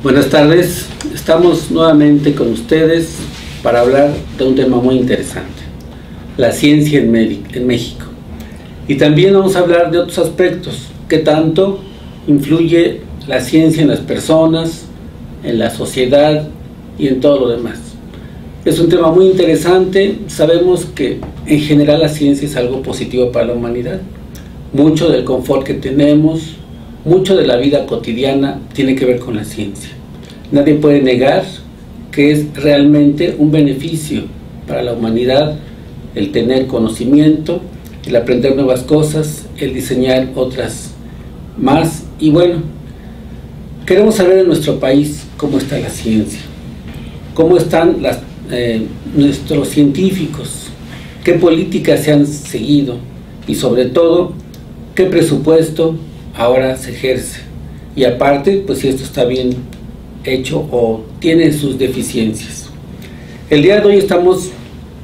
Buenas tardes, estamos nuevamente con ustedes para hablar de un tema muy interesante, la ciencia en México. Y también vamos a hablar de otros aspectos, qué tanto influye la ciencia en las personas, en la sociedad y en todo lo demás. Es un tema muy interesante, sabemos que en general la ciencia es algo positivo para la humanidad. Mucho del confort que tenemos, mucho de la vida cotidiana tiene que ver con la ciencia. Nadie puede negar que es realmente un beneficio para la humanidad el tener conocimiento, el aprender nuevas cosas, el diseñar otras más. Y bueno, queremos saber en nuestro país cómo está la ciencia, cómo están nuestros científicos, qué políticas se han seguido y sobre todo qué presupuesto ahora se ejerce, y aparte pues si esto está bien hecho o tiene sus deficiencias. El día de hoy estamos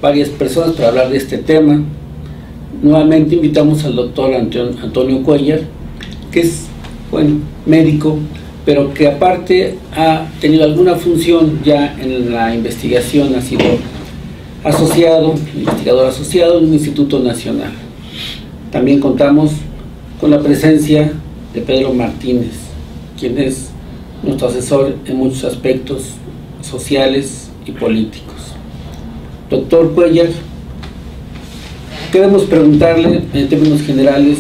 varias personas para hablar de este tema. Nuevamente invitamos al doctor Antonio Cuellar, que es médico, pero que aparte ha tenido alguna función ya en la investigación, ha sido investigador asociado en un instituto nacional. También contamos con la presencia de Pedro Martínez, quien es nuestro asesor en muchos aspectos sociales y políticos. Doctor Cuellar, queremos preguntarle en términos generales,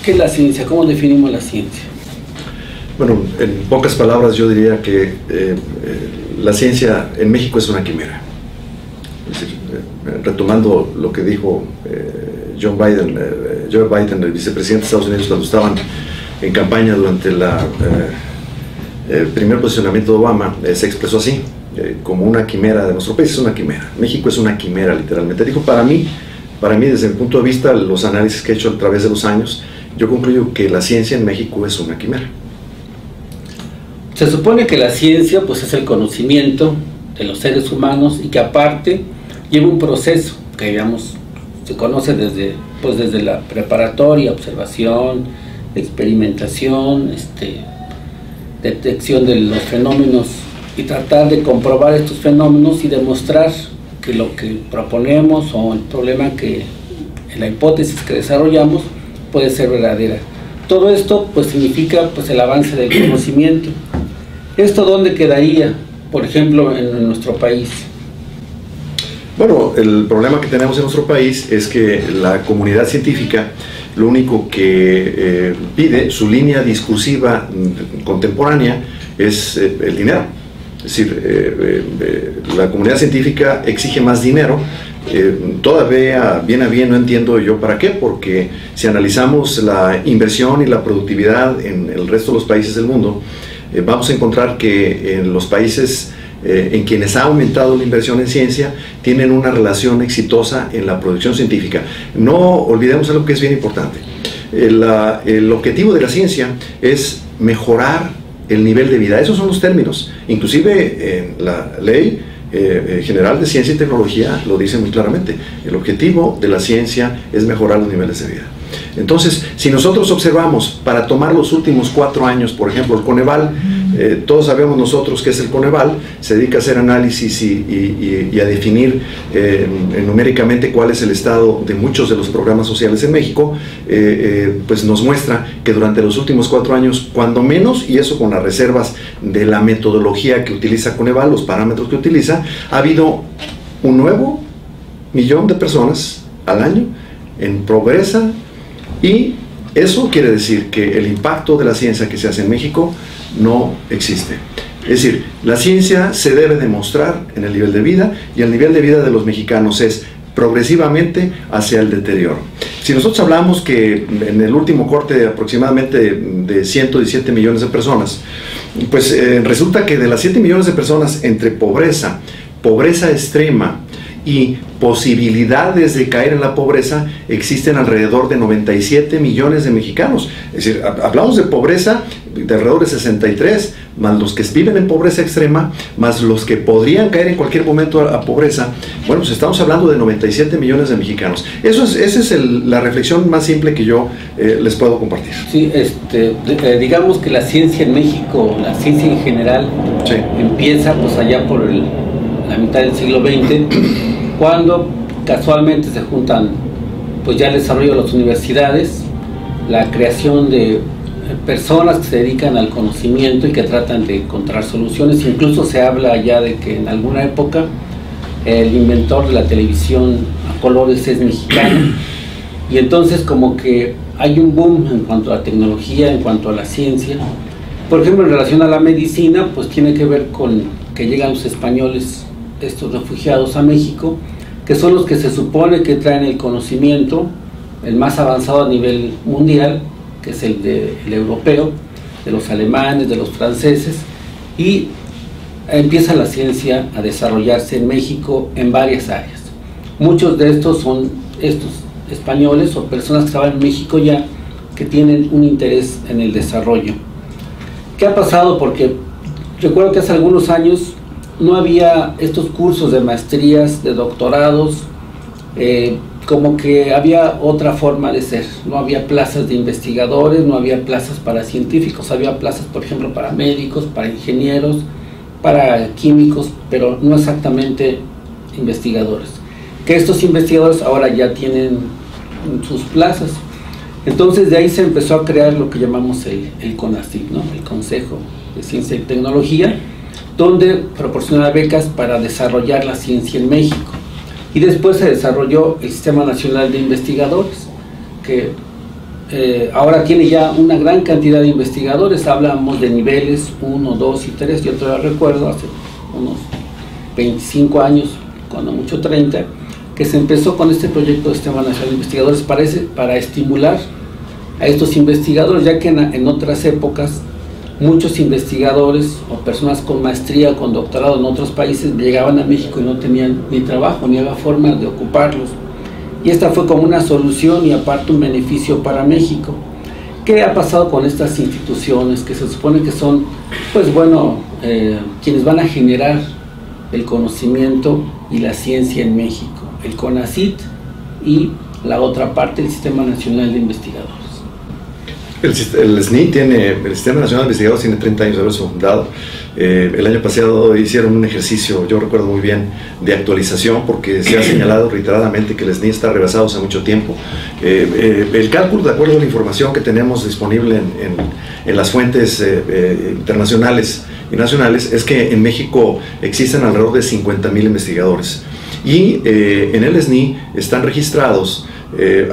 ¿qué es la ciencia? ¿Cómo definimos la ciencia? Bueno, en pocas palabras yo diría que la ciencia en México es una quimera. Es decir, retomando lo que dijo Joe Biden, el vicepresidente de Estados Unidos, cuando estaban en campaña durante el primer posicionamiento de Obama, se expresó así, como una quimera de nuestro país. Es una quimera. México es una quimera, literalmente. Dijo, para mí, desde mi punto de vista, los análisis que he hecho a través de los años, yo concluyo que la ciencia en México es una quimera. Se supone que la ciencia pues es el conocimiento de los seres humanos y que aparte lleva un proceso que digamos se conoce desde la preparatoria, observación, experimentación, detección de los fenómenos y tratar de comprobar estos fenómenos y demostrar que lo que proponemos o el problema en la hipótesis que desarrollamos puede ser verdadera. Todo esto pues significa pues el avance del conocimiento. ¿Esto dónde quedaría, por ejemplo, en nuestro país? Bueno, el problema que tenemos en nuestro país es que la comunidad científica lo único que pide, su línea discursiva contemporánea, es el dinero. Es decir, la comunidad científica exige más dinero. Todavía bien a bien no entiendo yo para qué, porque si analizamos la inversión y la productividad en el resto de los países del mundo, vamos a encontrar que en los países en quienes ha aumentado la inversión en ciencia tienen una relación exitosa en la producción científica. No olvidemos algo que es bien importante. El objetivo de la ciencia es mejorar el nivel de vida. Esos son los términos. Inclusive en la Ley General de Ciencia y Tecnología lo dice muy claramente. El objetivo de la ciencia es mejorar los niveles de vida. Entonces, si nosotros observamos, para tomar los últimos 4 años, por ejemplo, el Coneval, todos sabemos nosotros qué es el Coneval, se dedica a hacer análisis y a definir numéricamente cuál es el estado de muchos de los programas sociales en México. Pues nos muestra que durante los últimos 4 años, cuando menos, y eso con las reservas de la metodología que utiliza Coneval, los parámetros que utiliza, ha habido un nuevo 1.000.000 de personas al año en pobreza. Y eso quiere decir que el impacto de la ciencia que se hace en México no existe. Es decir, la ciencia se debe demostrar en el nivel de vida, y el nivel de vida de los mexicanos es progresivamente hacia el deterioro. Si nosotros hablamos que en el último corte aproximadamente de 117 millones de personas, pues resulta que de las 7 millones de personas entre pobreza extrema y posibilidades de caer en la pobreza, existen alrededor de 97 millones de mexicanos. Es decir, hablamos de pobreza de alrededor de 63, más los que viven en pobreza extrema, más los que podrían caer en cualquier momento a pobreza. Bueno, pues estamos hablando de 97 millones de mexicanos. Esa es la reflexión más simple que yo les puedo compartir. Sí, digamos que la ciencia en México, la ciencia en general, sí, empieza pues allá por la mitad del siglo XX, cuando casualmente se juntan pues ya el desarrollo de las universidades, la creación de personas que se dedican al conocimiento y que tratan de encontrar soluciones. Incluso se habla ya de que en alguna época el inventor de la televisión a colores es mexicano, y entonces como que hay un boom en cuanto a la tecnología, en cuanto a la ciencia. Por ejemplo, en relación a la medicina, pues tiene que ver con que llegan los españoles, estos refugiados, a México, que son los que se supone que traen el conocimiento, el más avanzado a nivel mundial, que es el europeo, de los alemanes, de los franceses, y empieza la ciencia a desarrollarse en México en varias áreas. Muchos de estos son estos españoles o personas que estaban en México ya, que tienen un interés en el desarrollo. ¿Qué ha pasado? Porque recuerdo que hace algunos años no había estos cursos de maestrías, de doctorados, como que había otra forma de ser. No había plazas de investigadores, no había plazas para científicos, había plazas, por ejemplo, para médicos, para ingenieros, para químicos, pero no exactamente investigadores. Que estos investigadores ahora ya tienen sus plazas. Entonces de ahí se empezó a crear lo que llamamos el CONACYT, ¿no? El Consejo de Ciencia y Tecnología, donde proporciona becas para desarrollar la ciencia en México. Y después se desarrolló el Sistema Nacional de Investigadores, que ahora tiene ya una gran cantidad de investigadores. Hablamos de niveles 1, 2 y 3. Yo todavía recuerdo hace unos 25 años, cuando mucho 30, que se empezó con este proyecto de Sistema Nacional de Investigadores para estimular a estos investigadores, ya que en otras épocas muchos investigadores o personas con maestría o con doctorado en otros países llegaban a México y no tenían ni trabajo, ni había forma de ocuparlos. Y esta fue como una solución y aparte un beneficio para México. ¿Qué ha pasado con estas instituciones que se supone que son, pues bueno, quienes van a generar el conocimiento y la ciencia en México? El CONACYT y la otra parte, el Sistema Nacional de Investigadores. El SNI el Sistema Nacional de Investigadores tiene 30 años de haberse fundado. El año pasado hicieron un ejercicio, yo recuerdo muy bien, de actualización, porque se ha señalado reiteradamente que el SNI está rebasado hace mucho tiempo. El cálculo, de acuerdo a la información que tenemos disponible en las fuentes internacionales y nacionales, es que en México existen alrededor de 50,000 investigadores. Y en el SNI están registrados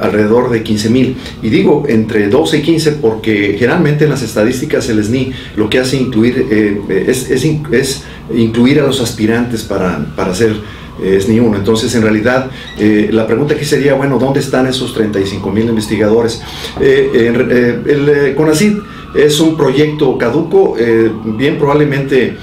alrededor de 15,000, y digo entre 12 y 15 porque generalmente en las estadísticas el SNI lo que hace es incluir a los aspirantes para ser SNI 1. Entonces, en realidad, la pregunta aquí sería, bueno, ¿dónde están esos 35,000 investigadores? El CONACYT es un proyecto caduco, bien probablemente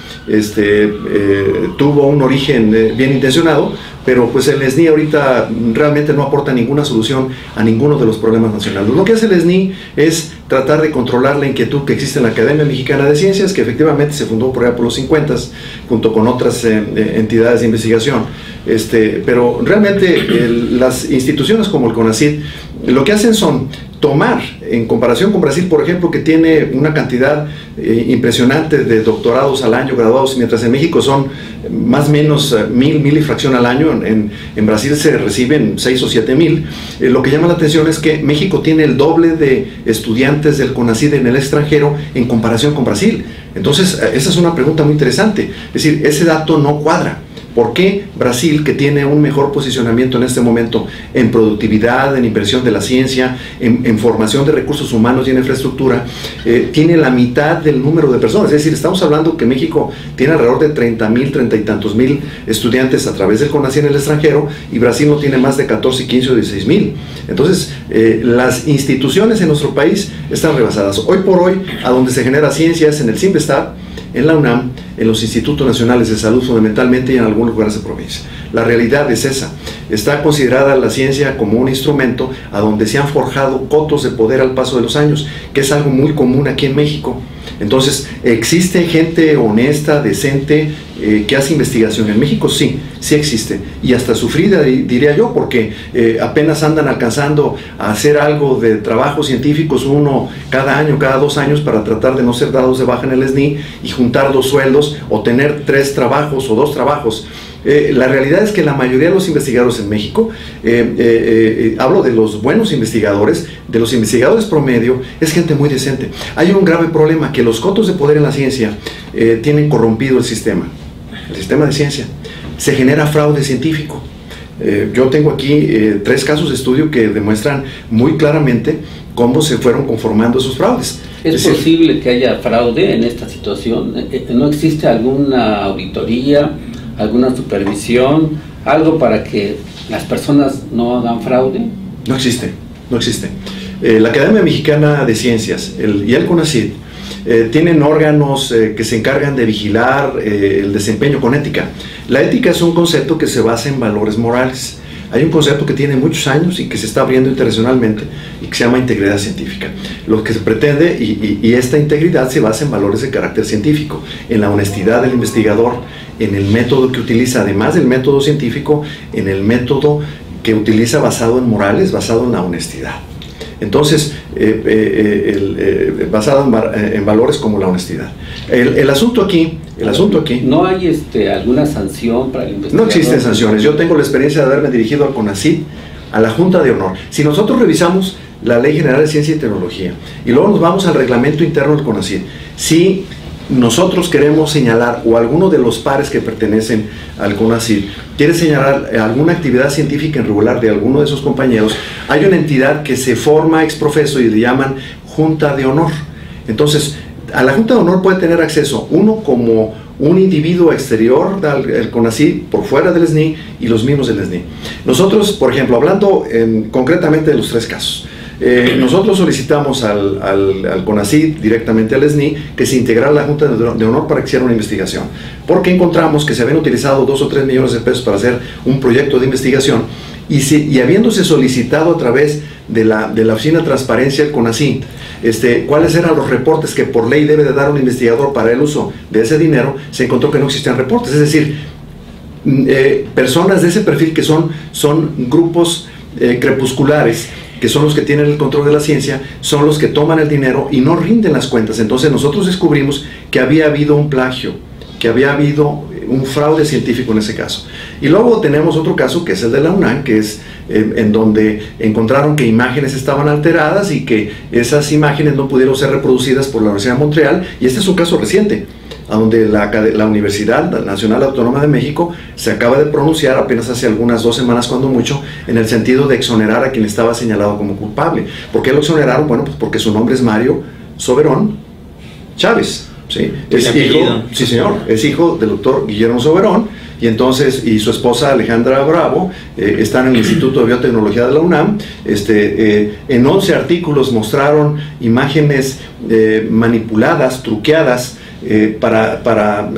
tuvo un origen bien intencionado, pero pues el SNI ahorita realmente no aporta ninguna solución a ninguno de los problemas nacionales. Lo que hace el SNI es tratar de controlar la inquietud que existe en la Academia Mexicana de Ciencias, que efectivamente se fundó por allá por los 50, junto con otras entidades de investigación. Pero realmente las instituciones como el CONACYT lo que hacen son tomar, en comparación con Brasil, por ejemplo, que tiene una cantidad impresionante de doctorados al año graduados, mientras en México son más o menos 1,000 y fracción al año. En Brasil se reciben 6 o 7,000. Lo que llama la atención es que México tiene el doble de estudiantes del CONACYT en el extranjero en comparación con Brasil. Entonces, esa es una pregunta muy interesante. Es decir, ese dato no cuadra. ¿Por qué Brasil, que tiene un mejor posicionamiento en este momento en productividad, en inversión de la ciencia, en formación de recursos humanos y en infraestructura, tiene la mitad del número de personas? Es decir, estamos hablando que México tiene alrededor de 30,000, 30 y tantos mil estudiantes a través del CONACYT en el extranjero, y Brasil no tiene más de 14, 15 o 16,000. Entonces, las instituciones en nuestro país están rebasadas. Hoy por hoy, a donde se genera ciencia es en el CIMBESTAB, en la UNAM, en los Institutos Nacionales de Salud fundamentalmente, y en algunos lugares de provincia. La realidad es esa. Está considerada la ciencia como un instrumento a donde se han forjado cotos de poder al paso de los años, que es algo muy común aquí en México. Entonces, ¿existe gente honesta, decente, que hace investigación en México? Sí, sí existe, y hasta sufrida, diría yo, porque apenas andan alcanzando a hacer algo de trabajos científicos, uno cada año, cada 2 años, para tratar de no ser dados de baja en el SNI y juntar 2 sueldos o tener 3 trabajos o 2 trabajos. La realidad es que la mayoría de los investigadores en México, hablo de los buenos investigadores, de los investigadores promedio, es gente muy decente. Hay un grave problema, que los cotos de poder en la ciencia tienen corrompido el sistema de ciencia. Se genera fraude científico. Yo tengo aquí 3 casos de estudio que demuestran muy claramente cómo se fueron conformando esos fraudes. ¿Es posible que haya fraude en esta situación? ¿No existe alguna auditoría, alguna supervisión, algo para que las personas no hagan fraude? No existe, no existe. La Academia Mexicana de Ciencias y el CONACYT tienen órganos que se encargan de vigilar el desempeño con ética. La ética es un concepto que se basa en valores morales. Hay un concepto que tiene muchos años y que se está abriendo internacionalmente y que se llama integridad científica. Lo que se pretende, y esta integridad se basa en valores de carácter científico, en la honestidad del investigador, en el método que utiliza, además del método científico, en el método que utiliza basado en morales, basado en la honestidad. Entonces, basado en valores como la honestidad. El asunto aquí... ¿No hay alguna sanción para el investigador? No existen sanciones. Yo tengo la experiencia de haberme dirigido al CONACYT, a la Junta de Honor. Si nosotros revisamos la Ley General de Ciencia y Tecnología y luego nos vamos al reglamento interno del CONACYT, si nosotros queremos señalar, o alguno de los pares que pertenecen al CONACYT quiere señalar alguna actividad científica irregular de alguno de sus compañeros, hay una entidad que se forma ex profeso y le llaman Junta de Honor. Entonces, a la Junta de Honor puede tener acceso uno como un individuo exterior del CONACYT, por fuera del SNI, y los mismos del SNI. Nosotros, por ejemplo, hablando concretamente de los 3 casos, nosotros solicitamos al CONACYT, directamente al SNI, que se integrara la Junta de Honor para que hiciera una investigación, porque encontramos que se habían utilizado 2 o 3 millones de pesos para hacer un proyecto de investigación, y habiéndose solicitado a través de la Oficina de Transparencia del CONACYT, cuáles eran los reportes que por ley debe de dar un investigador para el uso de ese dinero, se encontró que no existían reportes. Es decir, personas de ese perfil que son grupos crepusculares, que son los que tienen el control de la ciencia, son los que toman el dinero y no rinden las cuentas. Entonces nosotros descubrimos que había habido un plagio, que había habido un fraude científico en ese caso. Y luego tenemos otro caso, que es el de la UNAM, que es en donde encontraron que imágenes estaban alteradas y que esas imágenes no pudieron ser reproducidas por la Universidad de Montreal, y este es un caso reciente, a donde la Universidad Nacional Autónoma de México se acaba de pronunciar apenas hace algunas 2 semanas, cuando mucho, en el sentido de exonerar a quien estaba señalado como culpable. ¿Por qué lo exoneraron? Bueno, pues porque su nombre es Mario Soberón Chávez. ¿Sí? Es hijo, sí señor, es hijo del doctor Guillermo Soberón, y entonces, y su esposa Alejandra Bravo, están en el Instituto de Biotecnología de la UNAM. En 11 artículos mostraron imágenes manipuladas, truqueadas, para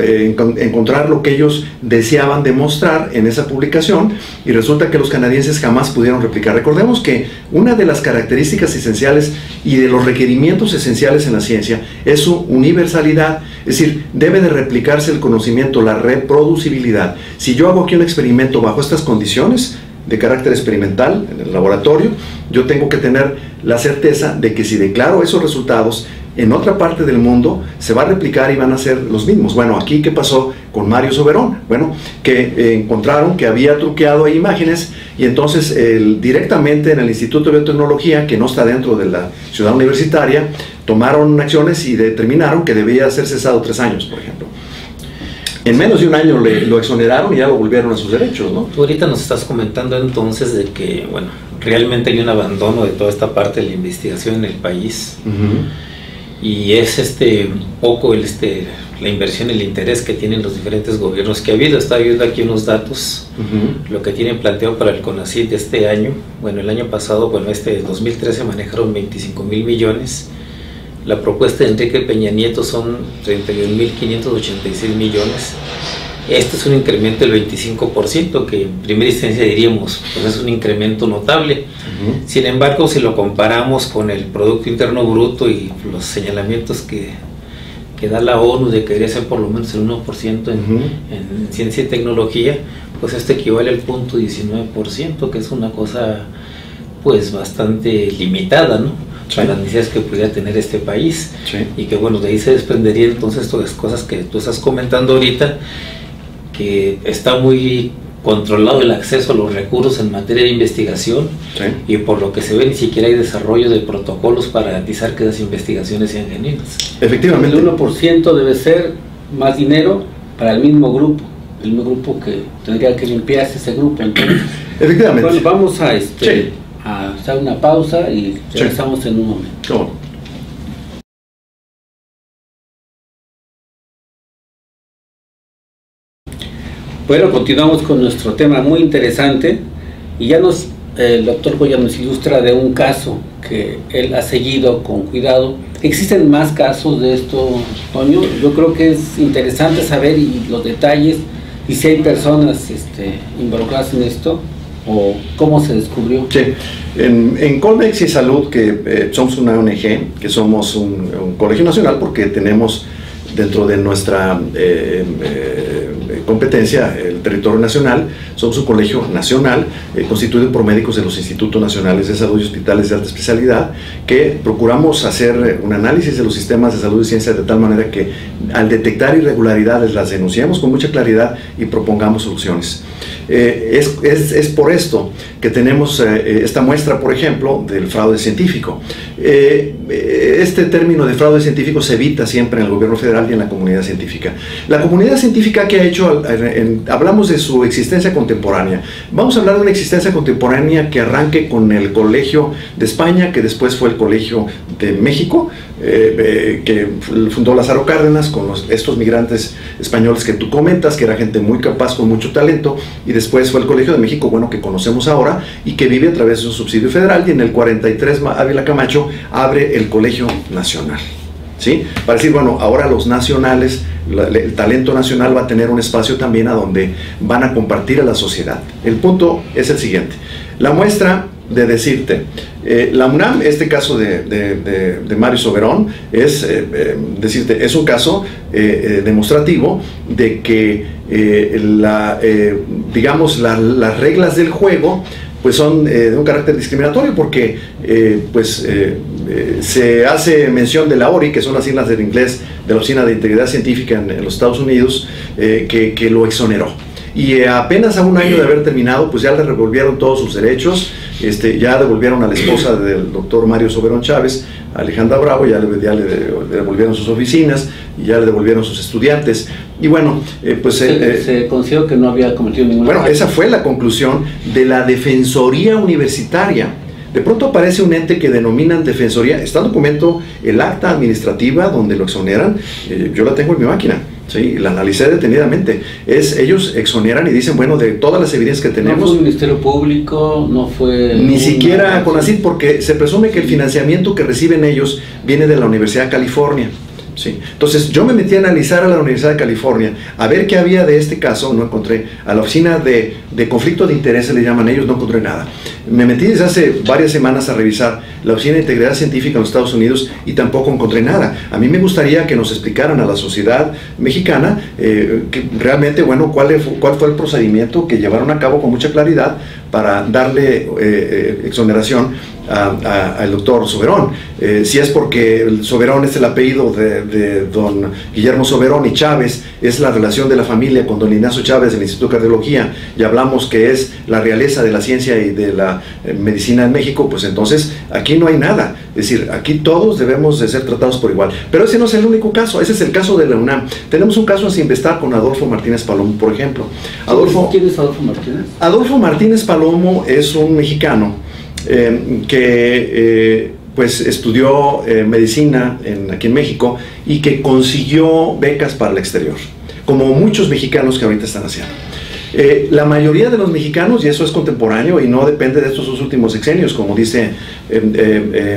encontrar lo que ellos deseaban demostrar en esa publicación, y resulta que los canadienses jamás pudieron replicar. Recordemos que una de las características esenciales y de los requerimientos esenciales en la ciencia es su universalidad, es decir, debe de replicarse el conocimiento, la reproducibilidad. Si yo hago aquí un experimento bajo estas condiciones de carácter experimental en el laboratorio, yo tengo que tener la certeza de que si declaro esos resultados en otra parte del mundo, se va a replicar y van a ser los mismos. Bueno, aquí, ¿qué pasó con Mario Soberón? Bueno, que encontraron que había truqueado imágenes, y entonces directamente en el Instituto de Biotecnología, que no está dentro de la ciudad universitaria, tomaron acciones y determinaron que debía ser cesado 3 años, por ejemplo. En menos de un año lo exoneraron y ya lo volvieron a sus derechos, ¿no? Tú ahorita nos estás comentando entonces de que, bueno, realmente hay un abandono de toda esta parte de la investigación en el país. Y es poco la inversión, el interés que tienen los diferentes gobiernos que ha habido. Estaba viendo aquí unos datos, lo que tienen planteado para el CONACYT de este año. Bueno, el año pasado, 2013 manejaron 25,000 millones. La propuesta de Enrique Peña Nieto son 31,586 millones. Esto es un incremento del 25%, que en primera instancia diríamos, pues es un incremento notable. Sin embargo, si lo comparamos con el Producto Interno Bruto y los señalamientos que que da la ONU de que debería ser por lo menos el 1% en ciencia y tecnología, pues esto equivale al 0.19%, que es una cosa pues bastante limitada, ¿no? Sí. Para las necesidades que pudiera tener este país. Sí. Y que bueno, de ahí se desprendería entonces todas las cosas que tú estás comentando ahorita, que está muy controlado el acceso a los recursos en materia de investigación, Sí. y por lo que se ve ni siquiera hay desarrollo de protocolos para garantizar que esas investigaciones sean genuinas. Efectivamente. El 1% debe ser más dinero para el mismo grupo que tendría que limpiarse ese grupo. Entonces, Efectivamente. bueno, vamos a, Sí. a hacer una pausa y regresamos en un momento. ¿Cómo? Bueno, continuamos con nuestro tema muy interesante y ya el doctor Goya nos ilustra de un caso que él ha seguido con cuidado. ¿Existen más casos de esto, Toño? Yo creo que es interesante saber los detalles y si hay personas involucradas en esto o cómo se descubrió. Sí, en Colmex y Salud, que somos una ONG, que somos un colegio nacional porque tenemos dentro de nuestra competencia el territorio nacional, somos un colegio nacional constituido por médicos de los Institutos Nacionales de Salud y hospitales de alta especialidad, que procuramos hacer un análisis de los sistemas de salud y ciencia de tal manera que al detectar irregularidades las denunciamos con mucha claridad y propongamos soluciones. Es por esto que tenemos esta muestra, por ejemplo, del fraude científico. Este término de fraude científico se evita siempre en el gobierno federal y en la comunidad científica. La comunidad científica que ha hecho, hablamos de su existencia contemporánea. Vamos a hablar de una existencia contemporánea que arranque con el Colegio de España, que después fue el Colegio de México, que fundó Lázaro Cárdenas con estos migrantes españoles que tú comentas, que era gente muy capaz, con mucho talento, y después fue el Colegio de México, bueno, que conocemos ahora y que vive a través de un subsidio federal, y en el 43 Ávila Camacho abre el Colegio Nacional, ¿sí? Para decir, bueno, ahora los nacionales, el talento nacional va a tener un espacio también a donde van a compartir a la sociedad. El punto es el siguiente: la muestra de decirte, la UNAM, este caso de Mario Soberón, es decirte, es un caso demostrativo de que digamos, las reglas del juego pues son de un carácter discriminatorio, porque se hace mención de la ORI, que son las siglas del inglés de la Oficina de Integridad Científica en los Estados Unidos, que lo exoneró. Y apenas a un año de haber terminado, pues ya le devolvieron todos sus derechos, ya devolvieron a la esposa del doctor Mario Soberón Chávez, Alejandra Bravo, ya le devolvieron sus oficinas, y ya le devolvieron sus estudiantes. Y bueno, pues... se consideró que no había cometido ninguna... Bueno, esa fue la conclusión de la Defensoría Universitaria. De pronto aparece un ente que denominan Defensoría. Está el documento, el acta administrativa donde lo exoneran, yo la tengo en mi máquina. Sí, la analicé detenidamente. Ellos exoneran y dicen, bueno, de todas las evidencias que tenemos... No fue el Ministerio Público, no fue... Ni siquiera CONACYT, porque se presume que el financiamiento que reciben ellos viene de la Universidad de California. Sí. Entonces yo me metí a analizar a la Universidad de California, a ver qué había de este caso, no encontré. A la oficina de conflicto de intereses, le llaman ellos, no encontré nada. Me metí desde hace varias semanas a revisar la Oficina de Integridad Científica en los Estados Unidos y tampoco encontré nada. A mí me gustaría que nos explicaran a la sociedad mexicana que realmente, bueno, cuál fue el procedimiento que llevaron a cabo con mucha claridad para darle exoneración al doctor Soberón. Si es porque el Soberón es el apellido de don Guillermo Soberón, y Chávez es la relación de la familia con don Ignacio Chávez del Instituto de Cardiología, y hablamos que es la realeza de la ciencia y de la medicina en México, pues entonces aquí no hay nada. Es decir, aquí todos debemos de ser tratados por igual. Pero ese no es el único caso, ese es el caso de la UNAM. Tenemos un caso sin investar con Adolfo Martínez Palomo, por ejemplo. ¿Quién es Adolfo Martínez? Adolfo Martínez Palomo es un mexicano que pues estudió medicina aquí en México y que consiguió becas para el exterior, como muchos mexicanos que ahorita están haciendo. La mayoría de los mexicanos, y eso es contemporáneo y no depende de estos dos últimos sexenios, como dice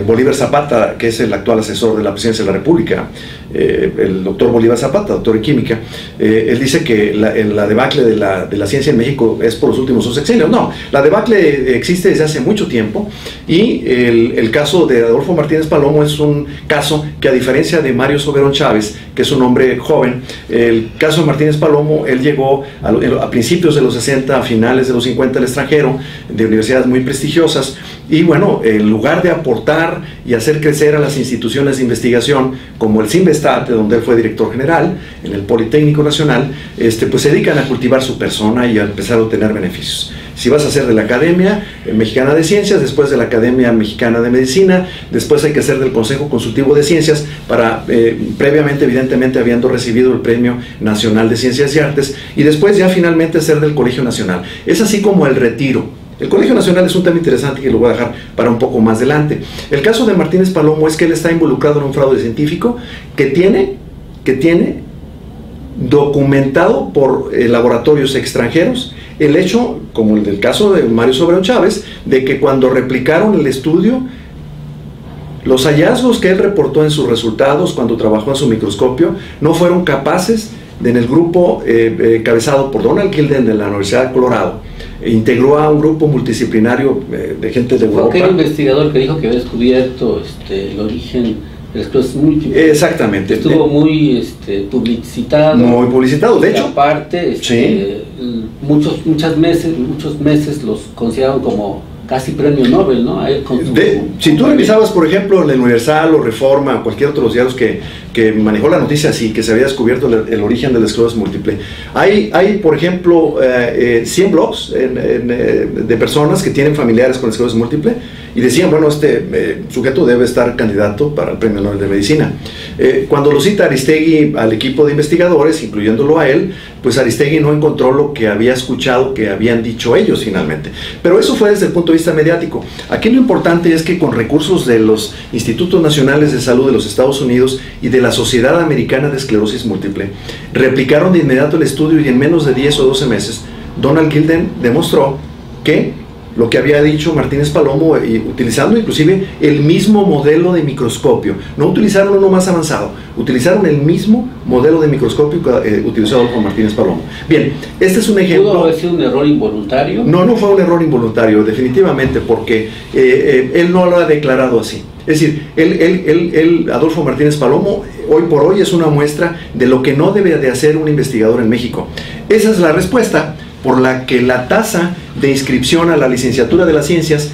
Bolívar Zapata, que es el actual asesor de la presidencia de la República, el doctor Bolívar Zapata, doctor en química, él dice que la debacle de la ciencia en México es por los últimos 2 sexenios. No, la debacle existe desde hace mucho tiempo, y el caso de Adolfo Martínez Palomo es un caso que, a diferencia de Mario Soberón Chávez, que es un hombre joven, el caso de Martínez Palomo, él llegó a principios de los 60, a finales de los 50 al extranjero, de universidades muy prestigiosas, y bueno, en lugar de aportar y hacer crecer a las instituciones de investigación como el CINVESTAT, de donde él fue director general, en el Politécnico Nacional, pues se dedican a cultivar su persona y a empezar a obtener beneficios. Si vas a ser de la Academia Mexicana de Ciencias, después de la Academia Mexicana de Medicina, después hay que ser del Consejo Consultivo de Ciencias, para previamente, evidentemente, habiendo recibido el Premio Nacional de Ciencias y Artes, y después ya finalmente ser del Colegio Nacional. Es así como el retiro. El Colegio Nacional es un tema interesante que lo voy a dejar para un poco más adelante. El caso de Martínez Palomo es que él está involucrado en un fraude científico que tiene documentado por laboratorios extranjeros el hecho, como el del caso de Mario Soberón Chávez, de que cuando replicaron el estudio, los hallazgos que él reportó en sus resultados cuando trabajó en su microscopio no fueron capaces en el grupo encabezado por Donald Gilden de la Universidad de Colorado. Integró a un grupo multidisciplinario de gente de Europa. Fue aquel investigador que dijo que había descubierto el origen de las esclerosis múltiple. Exactamente. Estuvo muy publicitado. Muy publicitado, de hecho. Aparte, sí. muchos meses los consideraron como casi premio Nobel, ¿no? Si tú revisabas, por ejemplo, en el Universal o Reforma o cualquier otro de los diarios que manejó la noticia así, que se había descubierto el origen de la esclerosis múltiple, hay por ejemplo, 100 blogs de personas que tienen familiares con esclerosis múltiple, y decían, bueno, este sujeto debe estar candidato para el Premio Nobel de Medicina. Cuando lo cita Aristegui al equipo de investigadores, incluyéndolo a él, pues Aristegui no encontró lo que había escuchado que habían dicho ellos finalmente. Pero eso fue desde el punto de vista mediático. Aquí lo importante es que con recursos de los Institutos Nacionales de Salud de los Estados Unidos y de la Sociedad Americana de Esclerosis Múltiple, replicaron de inmediato el estudio, y en menos de 10 o 12 meses, Donald Gilden demostró que lo que había dicho Martínez Palomo, utilizando inclusive el mismo modelo de microscopio. No utilizaron uno más avanzado, utilizaron el mismo modelo de microscopio utilizado por Martínez Palomo. Bien, este es un ejemplo. ¿Pudo haber sido un error involuntario? No, no fue un error involuntario, definitivamente, porque él no lo ha declarado así. Es decir, Adolfo Martínez Palomo, hoy por hoy es una muestra de lo que no debe de hacer un investigador en México. Esa es la respuesta por la que la tasa de inscripción a la licenciatura de las ciencias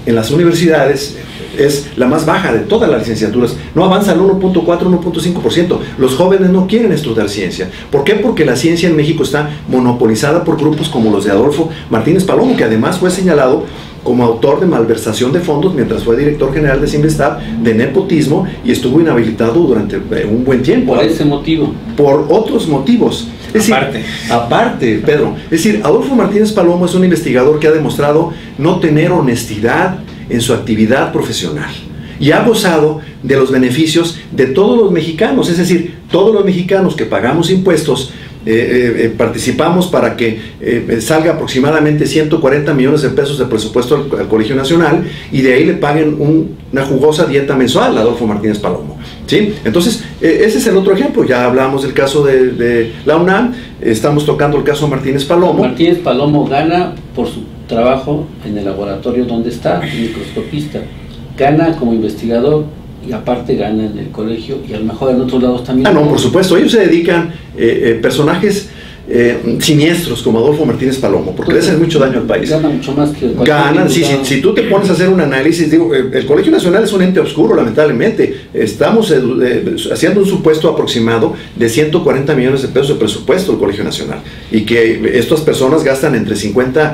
en las universidades es la más baja de todas las licenciaturas. No avanza al 1.4, 1.5%. Los jóvenes no quieren estudiar ciencia. ¿Por qué? Porque la ciencia en México está monopolizada por grupos como los de Adolfo Martínez Palomo, que además fue señalado como autor de malversación de fondos mientras fue director general de CINVESTAT, de nepotismo, y estuvo inhabilitado durante un buen tiempo. ¿Por ese motivo? Por otros motivos. Es aparte, Pedro. Es decir, Adolfo Martínez Palomo es un investigador que ha demostrado no tener honestidad en su actividad profesional, y ha gozado de los beneficios de todos los mexicanos. Es decir, todos los mexicanos que pagamos impuestos participamos para que salga aproximadamente 140 millones de pesos de presupuesto al Colegio Nacional, y de ahí le paguen una jugosa dieta mensual a Adolfo Martínez Palomo, ¿sí? Entonces, ese es el otro ejemplo. Ya hablamos del caso de la UNAM, estamos tocando el caso de Martínez Palomo. Martínez Palomo gana por su trabajo en el laboratorio donde está, microscopista, gana como investigador, y aparte gana en el colegio, y a lo mejor en otros lados también. No, por supuesto, ellos se dedican, personajes siniestros como Adolfo Martínez Palomo, porque le hacen mucho daño al país. Gana mucho más que ganan. Si tú te pones a hacer un análisis, digo, el Colegio Nacional es un ente oscuro, lamentablemente. Estamos haciendo un supuesto aproximado de 140 millones de pesos de presupuesto del Colegio Nacional, y que estas personas ganan entre 50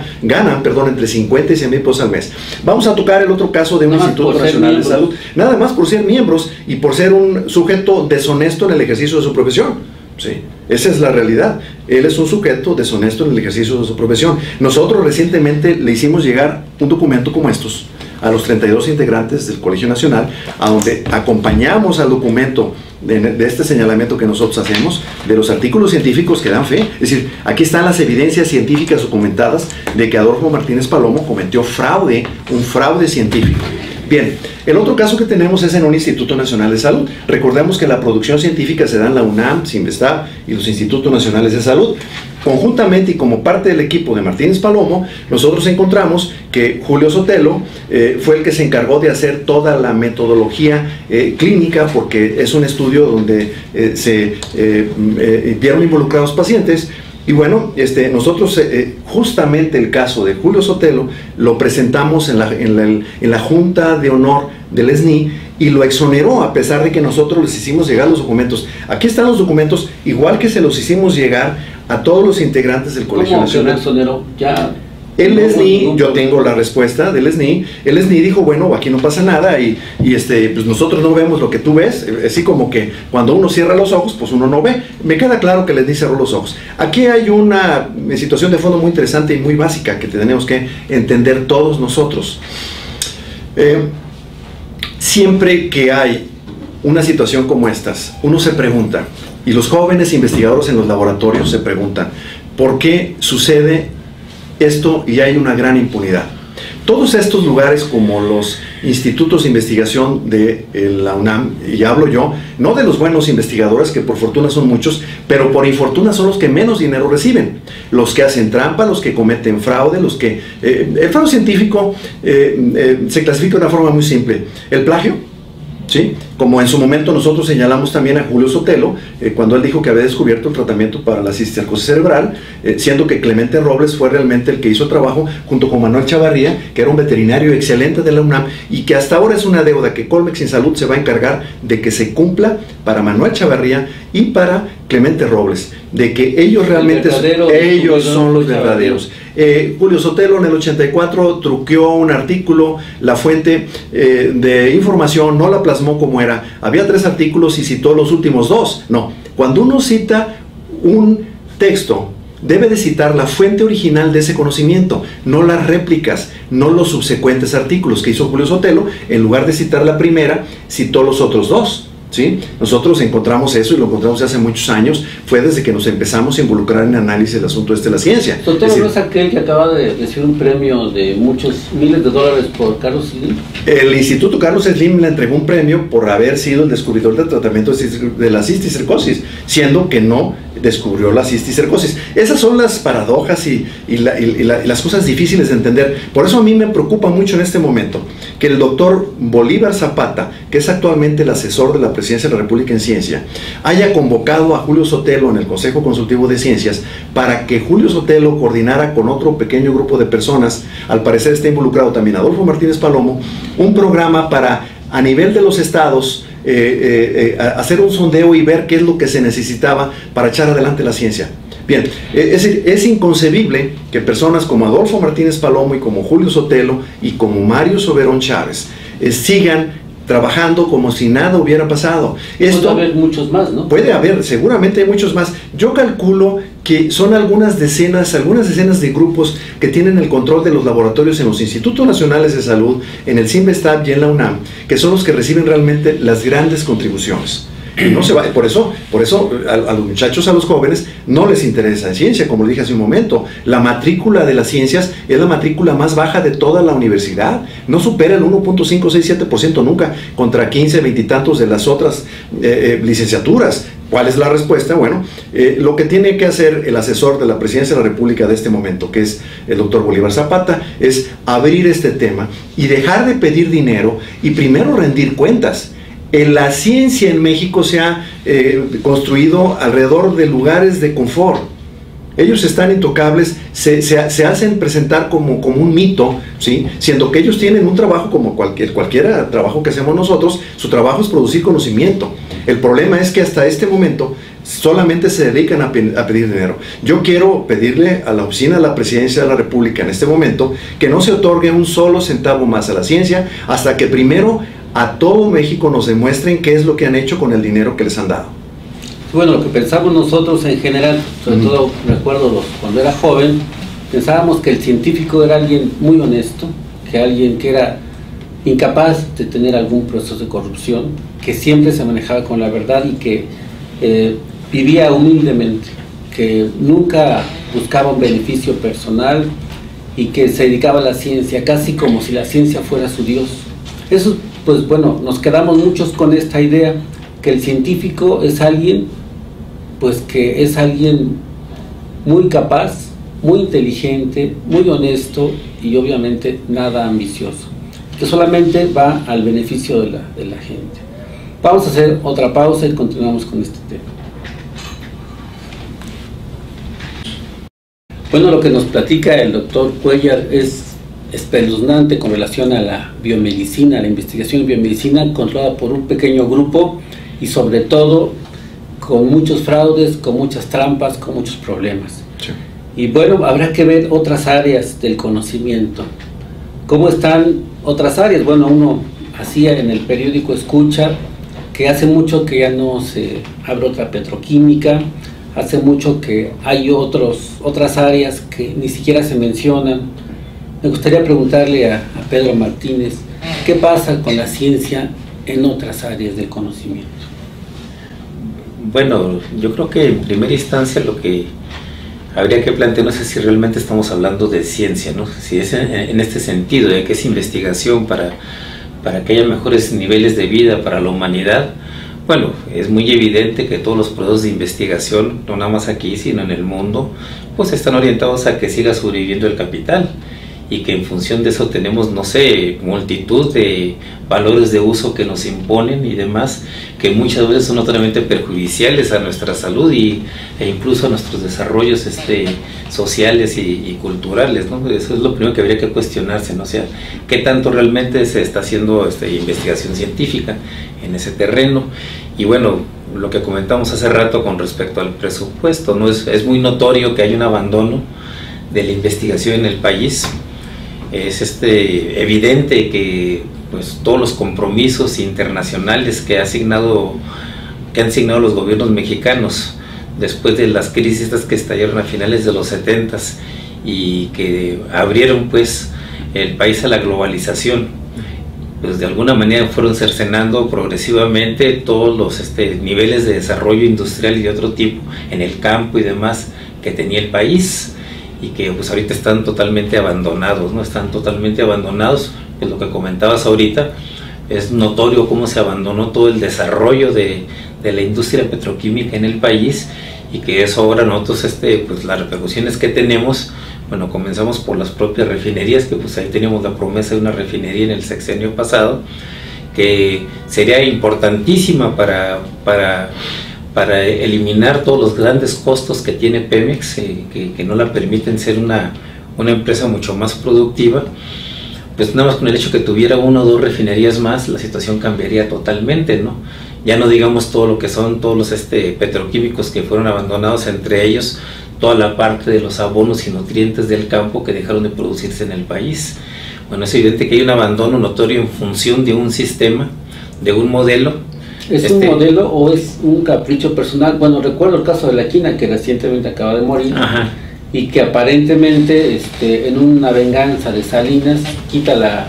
y 100 mil pesos al mes. Vamos a tocar el otro caso de un Instituto Nacional de Salud, nada más por ser miembros y por ser un sujeto deshonesto en el ejercicio de su profesión. Sí, esa es la realidad. Él es un sujeto deshonesto en el ejercicio de su profesión. Nosotros recientemente le hicimos llegar un documento como estos a los 32 integrantes del Colegio Nacional, a donde acompañamos al documento de este señalamiento que nosotros hacemos, de los artículos científicos que dan fe. Es decir, aquí están las evidencias científicas documentadas de que Adolfo Martínez Palomo cometió fraude, un fraude científico. Bien, el otro caso que tenemos es en un Instituto Nacional de Salud. Recordemos que la producción científica se da en la UNAM, CINVESTAB y los Institutos Nacionales de Salud. Conjuntamente y como parte del equipo de Martínez Palomo, nosotros encontramos que Julio Sotelo fue el que se encargó de hacer toda la metodología clínica, porque es un estudio donde se vieron involucrados pacientes. Y bueno, nosotros justamente el caso de Julio Sotelo lo presentamos en la Junta de Honor del SNI y lo exoneró, a pesar de que nosotros les hicimos llegar los documentos. Aquí están los documentos, igual que se los hicimos llegar a todos los integrantes del Colegio Nacional. ¿Cómo que lo exoneró? Ya... El SNI, yo tengo la respuesta del SNI. El SNI dijo, bueno, aquí no pasa nada y pues nosotros no vemos lo que tú ves. Así como que cuando uno cierra los ojos, pues uno no ve. Me queda claro que el SNI cerró los ojos. Aquí hay una situación de fondo muy interesante y muy básica que tenemos que entender todos nosotros. Siempre que hay una situación como estas, uno se pregunta, y los jóvenes investigadores en los laboratorios se preguntan, ¿por qué sucede esto y hay una gran impunidad? Todos estos lugares, como los institutos de investigación de la UNAM, y hablo yo, no de los buenos investigadores, que por fortuna son muchos, pero por infortuna son los que menos dinero reciben, los que hacen trampa, los que cometen fraude, los que... el fraude científico se clasifica de una forma muy simple. El plagio, ¿sí? Como en su momento nosotros señalamos también a Julio Sotelo, cuando él dijo que había descubierto el tratamiento para la cisticercosis cerebral, siendo que Clemente Robles fue realmente el que hizo el trabajo, junto con Manuel Chavarría, que era un veterinario excelente de la UNAM, y que hasta ahora es una deuda que Colmex Sin Salud se va a encargar de que se cumpla para Manuel Chavarría y para Clemente Robles, de que ellos realmente ellos son los verdaderos. Julio Sotelo en el 84 truqueó un artículo, la fuente de información no la plasmó como era. Había 3 artículos y citó los últimos 2. No, cuando uno cita un texto, debe de citar la fuente original de ese conocimiento, no las réplicas, no los subsecuentes artículos que hizo Julio Sotelo. En lugar de citar la primera, citó los otros 2. ¿Sí? Nosotros encontramos eso y lo encontramos hace muchos años, fue desde que nos empezamos a involucrar en análisis del asunto de la ciencia. ¿Sotelo no es aquel que acaba de recibir un premio de muchos miles de dólares por Carlos Slim? El Instituto Carlos Slim le entregó un premio por haber sido el descubridor del tratamiento de la cisticercosis, siendo que no descubrió la cisticercosis. Esas son las paradojas y las cosas difíciles de entender. Por eso a mí me preocupa mucho en este momento que el doctor Bolívar Zapata, que es actualmente el asesor de la Presidencia de la República en Ciencia, haya convocado a Julio Sotelo en el Consejo Consultivo de Ciencias para que Julio Sotelo coordinara con otro pequeño grupo de personas, al parecer está involucrado también Adolfo Martínez Palomo, un programa para, a nivel de los estados, hacer un sondeo y ver qué es lo que se necesitaba para echar adelante la ciencia. Bien, es inconcebible que personas como Adolfo Martínez Palomo y como Julio Sotelo y como Mario Soberón Chávez sigan trabajando como si nada hubiera pasado. Puede haber muchos más, ¿no? Puede haber, seguramente hay muchos más. Yo calculo que son algunas decenas de grupos que tienen el control de los laboratorios en los Institutos Nacionales de Salud, en el CINVESTAB y en la UNAM, que son los que reciben realmente las grandes contribuciones. Y no se va, por eso a los muchachos, a los jóvenes, no les interesa la ciencia, como dije hace un momento. La matrícula de las ciencias es la matrícula más baja de toda la universidad. No supera el 1.567% nunca, contra 15, 20 y tantos de las otras licenciaturas. ¿Cuál es la respuesta? Bueno, lo que tiene que hacer el asesor de la Presidencia de la República de este momento, que es el doctor Bolívar Zapata, es abrir este tema y dejar de pedir dinero y primero rendir cuentas. La ciencia en México se ha construido alrededor de lugares de confort. Ellos están intocables, se hacen presentar como un mito, ¿sí? Siendo que ellos tienen un trabajo como cualquier trabajo que hacemos nosotros. Su trabajo es producir conocimiento. El problema es que hasta este momento solamente se dedican a pedir dinero. Yo quiero pedirle a la Oficina de la Presidencia de la República en este momento que no se otorgue un solo centavo más a la ciencia hasta que primero a todo México nos demuestren qué es lo que han hecho con el dinero que les han dado. Bueno, lo que pensamos nosotros en general, sobre todo recuerdo cuando era joven, pensábamos que el científico era alguien muy honesto, que alguien que era incapaz de tener algún proceso de corrupción, que siempre se manejaba con la verdad y que vivía humildemente, que nunca buscaba un beneficio personal y que se dedicaba a la ciencia casi como si la ciencia fuera su Dios. Eso, pues bueno, nos quedamos muchos con esta idea, que el científico es alguien, pues que es alguien muy capaz, muy inteligente, muy honesto y obviamente nada ambicioso, que solamente va al beneficio de la gente. Vamos a hacer otra pausa y continuamos con este tema. Bueno, lo que nos platica el doctor Cuéllar es espeluznante con relación a la biomedicina, a la investigación en biomedicina controlada por un pequeño grupo y sobre todo con muchos fraudes, con muchas trampas, con muchos problemas. Sí. Y bueno, habrá que ver otras áreas del conocimiento. ¿Cómo están otras áreas? Bueno, uno hacía en el periódico escucha que hace mucho que ya no se abre otra petroquímica, hace mucho que hay otras áreas que ni siquiera se mencionan. Me gustaría preguntarle a Pedro Martínez, ¿qué pasa con la ciencia en otras áreas del conocimiento? Bueno, yo creo que en primera instancia lo que habría que plantearnos es si realmente estamos hablando de ciencia, ¿no? Si es en este sentido, de que es investigación para que haya mejores niveles de vida para la humanidad. Bueno, es muy evidente que todos los procesos de investigación, no nada más aquí, sino en el mundo, pues están orientados a que siga sobreviviendo el capital, y que en función de eso tenemos, no sé, multitud de valores de uso que nos imponen y demás, que muchas veces son notoriamente perjudiciales a nuestra salud e incluso a nuestros desarrollos sociales y culturales, ¿no? Eso es lo primero que habría que cuestionarse, ¿no? O sea, ¿qué tanto realmente se está haciendo investigación científica en ese terreno? Y bueno, lo que comentamos hace rato con respecto al presupuesto, ¿no? Es muy notorio que hay un abandono de la investigación en el país. Es evidente que pues todos los compromisos internacionales que han signado los gobiernos mexicanos después de las crisis que estallaron a finales de los 70s y que abrieron pues el país a la globalización, pues de alguna manera fueron cercenando progresivamente todos los niveles de desarrollo industrial y de otro tipo en el campo y demás que tenía el país, y que pues ahorita están totalmente abandonados, ¿no? Están totalmente abandonados. Pues lo que comentabas ahorita, es notorio cómo se abandonó todo el desarrollo de la industria petroquímica en el país, y que eso ahora nosotros, pues las repercusiones que tenemos, bueno, comenzamos por las propias refinerías, que pues ahí teníamos la promesa de una refinería en el sexenio pasado, que sería importantísima para eliminar todos los grandes costos que tiene Pemex, que no la permiten ser una empresa mucho más productiva. Pues nada más con el hecho que tuviera 1 o 2 refinerías más, la situación cambiaría totalmente, ¿no? Ya no digamos todo lo que son todos los petroquímicos que fueron abandonados, entre ellos toda la parte de los abonos y nutrientes del campo que dejaron de producirse en el país. Bueno, es evidente que hay un abandono notorio en función de un sistema, de un modelo. ¿Es un modelo o es un capricho personal? Bueno, recuerdo el caso de la quina, que recientemente acaba de morir. Ajá. Y que aparentemente en una venganza de Salinas quita la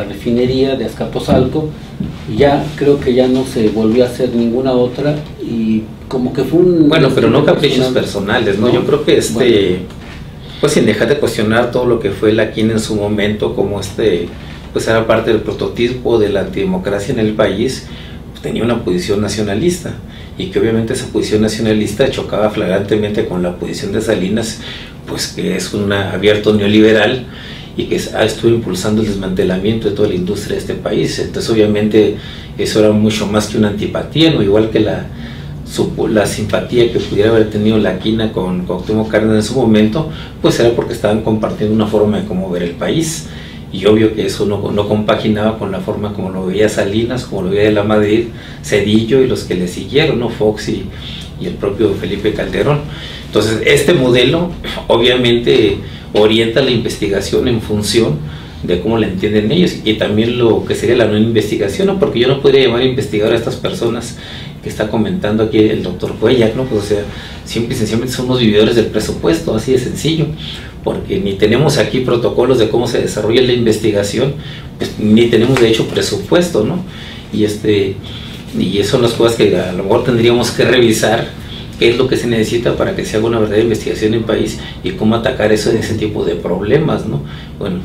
refinería de Azcapotzalco, y ya creo que ya no se volvió a hacer ninguna otra, y como que fue un... Bueno, pero no caprichos personales, ¿no? Yo creo que bueno, pues sin dejar de cuestionar todo lo que fue la quina en su momento, como pues era parte del prototipo de la antidemocracia en el país, tenía una posición nacionalista, y que obviamente esa posición nacionalista chocaba flagrantemente con la posición de Salinas, pues que es un abierto neoliberal y que estuvo impulsando el desmantelamiento de toda la industria de este país. Entonces obviamente eso era mucho más que una antipatía, ¿no? Igual que la simpatía que pudiera haber tenido la quina con Cuauhtémoc Cárdenas en su momento, pues era porque estaban compartiendo una forma de cómo ver el país. Y obvio que eso no compaginaba con la forma como lo veía Salinas, como lo veía de la Madrid, Zedillo y los que le siguieron, ¿no? Fox y el propio Felipe Calderón. Entonces este modelo obviamente orienta la investigación en función de cómo la entienden ellos, y también lo que sería la no investigación, ¿no? Porque yo no podría llamar a investigar a estas personas que está comentando aquí el doctor Cuéllar, ¿no? Pues, o sea, simple y sencillamente somos vividores del presupuesto, así de sencillo, porque ni tenemos aquí protocolos de cómo se desarrolla la investigación, pues, ni tenemos de hecho presupuesto, ¿no? Y son las cosas que a lo mejor tendríamos que revisar qué es lo que se necesita para que se haga una verdadera investigación en el país y cómo atacar ese tipo de problemas, ¿no? Bueno,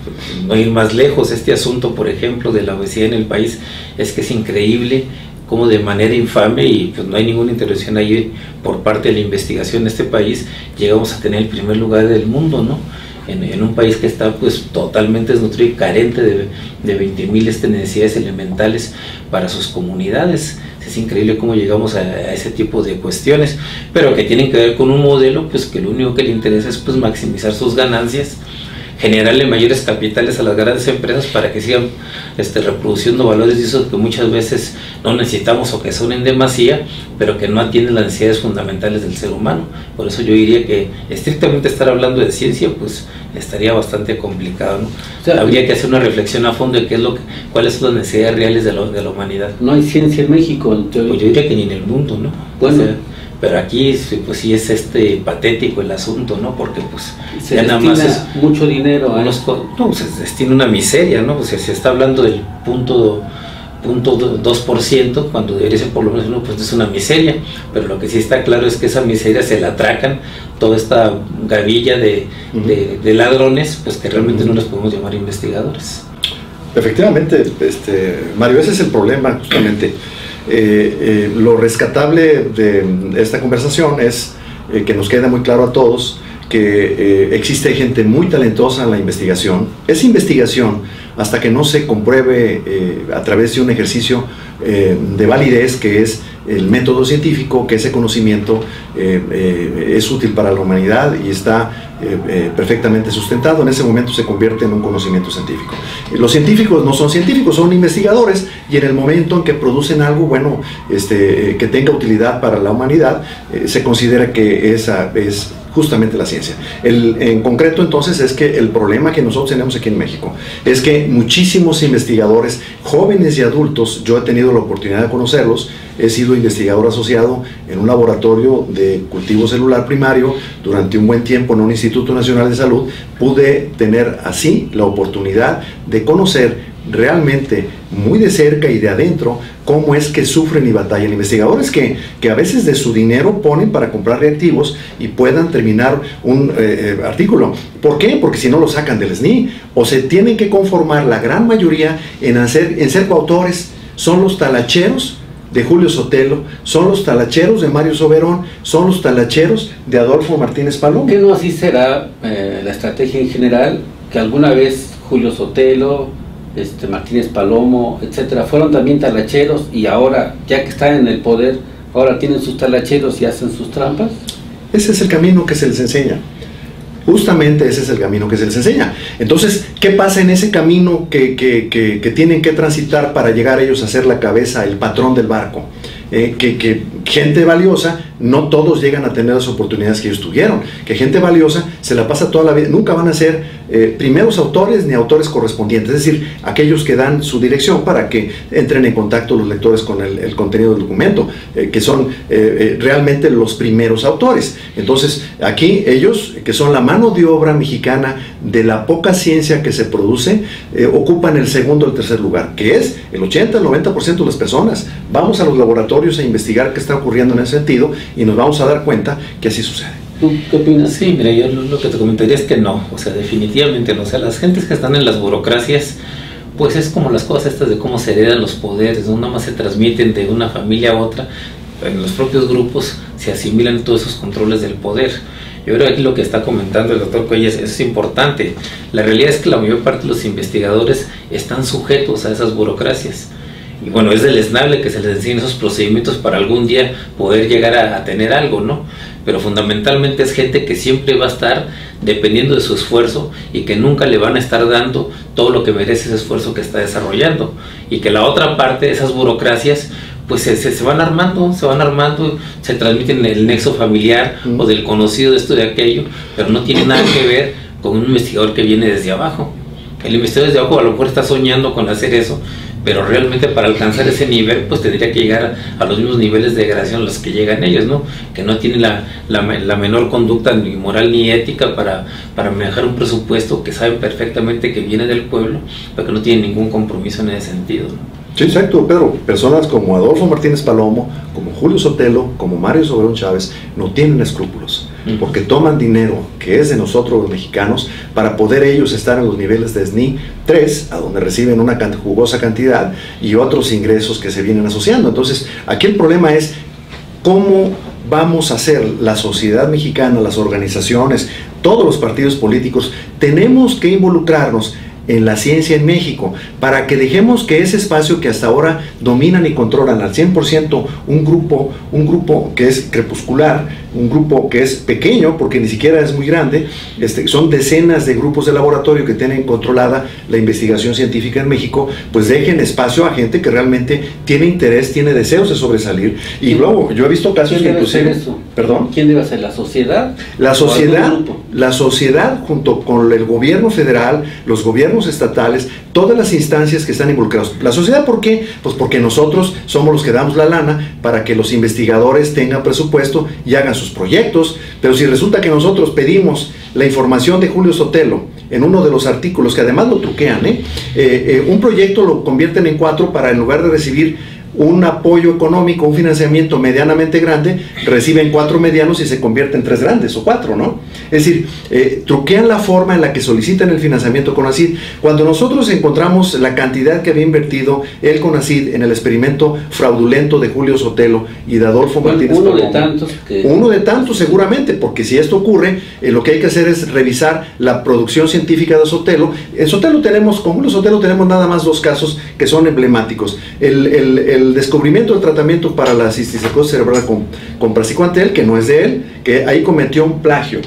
no ir más lejos, este asunto, por ejemplo, de la obesidad en el país, es que es increíble cómo de manera infame, y pues no hay ninguna intervención ahí por parte de la investigación de este país, llegamos a tener el primer lugar del mundo, ¿no? En un país que está pues totalmente desnutrido y carente de 20,000 necesidades elementales para sus comunidades. Es increíble cómo llegamos a ese tipo de cuestiones, pero que tienen que ver con un modelo pues que lo único que le interesa es pues maximizar sus ganancias, generarle mayores capitales a las grandes empresas para que sigan reproduciendo valores y eso que muchas veces no necesitamos o que son en demasía, pero que no atienden las necesidades fundamentales del ser humano. Por eso yo diría que estrictamente estar hablando de ciencia pues estaría bastante complicado, ¿no? O sea, habría que hacer una reflexión a fondo de cuáles son las necesidades reales de la humanidad. No hay ciencia en México, entonces, pues yo diría que ni en el mundo, ¿no? Bueno, o sea, pero aquí pues sí es patético el asunto, ¿no? Porque pues se ya nada más es mucho dinero, no, se destina una miseria, ¿no? O sea, se está hablando del punto 2%, cuando debería ser por lo menos uno, pues es una miseria, pero lo que sí está claro es que esa miseria se la atracan toda esta gavilla de ladrones, pues que realmente no los podemos llamar investigadores. Efectivamente, Mario, ese es el problema justamente. Lo rescatable de esta conversación es que nos queda muy claro a todos que existe gente muy talentosa en la investigación. Es investigación hasta que no se compruebe a través de un ejercicio de validez, que es el método científico, que ese conocimiento es útil para la humanidad y está perfectamente sustentado. En ese momento se convierte en un conocimiento científico. Los científicos no son científicos, son investigadores, y en el momento en que producen algo bueno, que tenga utilidad para la humanidad, se considera que esa es justamente la ciencia. En concreto, entonces, es que el problema que nosotros tenemos aquí en México es que muchísimos investigadores, jóvenes y adultos, yo he tenido la oportunidad de conocerlos, he sido investigador asociado en un laboratorio de cultivo celular primario durante un buen tiempo en un Instituto Nacional de Salud. Pude tener así la oportunidad de conocer realmente muy de cerca y de adentro cómo es que sufren y batallan investigadores que a veces de su dinero ponen para comprar reactivos y puedan terminar un artículo. ¿Por qué? Porque si no lo sacan del SNI, o se tienen que conformar la gran mayoría en ser coautores. Son los talacheros de Julio Sotelo, son los talacheros de Mario Soberón, son los talacheros de Adolfo Martínez Palomo. ¿Qué no así será la estrategia en general? Que alguna vez Julio Sotelo, Martínez Palomo, etcétera, fueron también talacheros, y ahora, ya que están en el poder, ahora tienen sus talacheros y hacen sus trampas. Ese es el camino que se les enseña. Justamente ese es el camino que se les enseña. Entonces, ¿qué pasa en ese camino que tienen que transitar para llegar ellos a ser la cabeza, el patrón del barco? Que gente valiosa, no todos llegan a tener las oportunidades que ellos tuvieron, que gente valiosa se la pasa toda la vida, nunca van a ser primeros autores ni autores correspondientes, es decir, aquellos que dan su dirección para que entren en contacto los lectores con el contenido del documento, que son realmente los primeros autores. Entonces, aquí ellos, que son la mano de obra mexicana de la poca ciencia que se produce, ocupan el segundo o el tercer lugar, que es el 80, el 90% de las personas. Vamos a los laboratorios a investigar qué está ocurriendo en ese sentido y nos vamos a dar cuenta que así sucede. ¿Tú qué opinas? Sí, mira, yo lo que te comentaría es que no, o sea, definitivamente no. O sea, las gentes que están en las burocracias, pues es como las cosas estas de cómo se heredan los poderes, ¿no? Nada más se transmiten de una familia a otra, en los propios grupos se asimilan todos esos controles del poder. Yo creo que aquí lo que está comentando el doctor Cuellar es importante. La realidad es que la mayor parte de los investigadores están sujetos a esas burocracias. Y bueno, es deleznable que se les enseñen esos procedimientos para algún día poder llegar a tener algo, ¿no? Pero fundamentalmente es gente que siempre va a estar dependiendo de su esfuerzo y que nunca le van a estar dando todo lo que merece ese esfuerzo que está desarrollando. Y que la otra parte de esas burocracias pues se van armando, se transmiten el nexo familiar o del conocido de esto de aquello, pero no tiene nada que ver con un investigador que viene desde abajo. El investigador desde abajo a lo mejor está soñando con hacer eso, pero realmente para alcanzar ese nivel pues tendría que llegar a los mismos niveles de degradación a los que llegan ellos, ¿no? Que no tienen la menor conducta ni moral ni ética para manejar un presupuesto que saben perfectamente que viene del pueblo, pero que no tienen ningún compromiso en ese sentido, ¿no? Sí, exacto, Pedro. Personas como Adolfo Martínez Palomo, como Julio Sotelo, como Mario Soberón Chávez, no tienen escrúpulos, porque toman dinero que es de nosotros los mexicanos para poder ellos estar en los niveles de SNI 3, a donde reciben una jugosa cantidad y otros ingresos que se vienen asociando. Entonces, aquí el problema es cómo vamos a hacer la sociedad mexicana, las organizaciones, todos los partidos políticos. Tenemos que involucrarnos en la ciencia en México, para que dejemos que ese espacio que hasta ahora dominan y controlan al 100% un grupo que es crepuscular, un grupo que es pequeño, porque ni siquiera es muy grande, son decenas de grupos de laboratorio que tienen controlada la investigación científica en México, pues dejen espacio a gente que realmente tiene interés, tiene deseos de sobresalir. Y luego, yo he visto casos que inclusive... ¿Perdón? ¿Quién debe hacer? ¿La sociedad? La sociedad junto con el gobierno federal, los gobiernos estatales, todas las instancias que están involucradas. La sociedad, ¿por qué? Pues porque nosotros somos los que damos la lana para que los investigadores tengan presupuesto y hagan sus proyectos, pero si resulta que nosotros pedimos la información de Julio Sotelo en uno de los artículos, que además lo truquean, un proyecto lo convierten en 4 para, en lugar de recibir un apoyo económico, un financiamiento medianamente grande, reciben 4 medianos y se convierten en 3 grandes o 4, ¿no? Es decir, truquean la forma en la que solicitan el financiamiento CONACYT. Cuando nosotros encontramos la cantidad que había invertido el CONACYT en el experimento fraudulento de Julio Sotelo y de Adolfo Martínez Palomo, uno de tantos seguramente, porque si esto ocurre, lo que hay que hacer es revisar la producción científica de Sotelo. En Sotelo tenemos, con Julio Sotelo tenemos nada más 2 casos que son emblemáticos. El descubrimiento del tratamiento para la cisticercosis cerebral con praziquantel, que no es de él, que ahí cometió un plagio.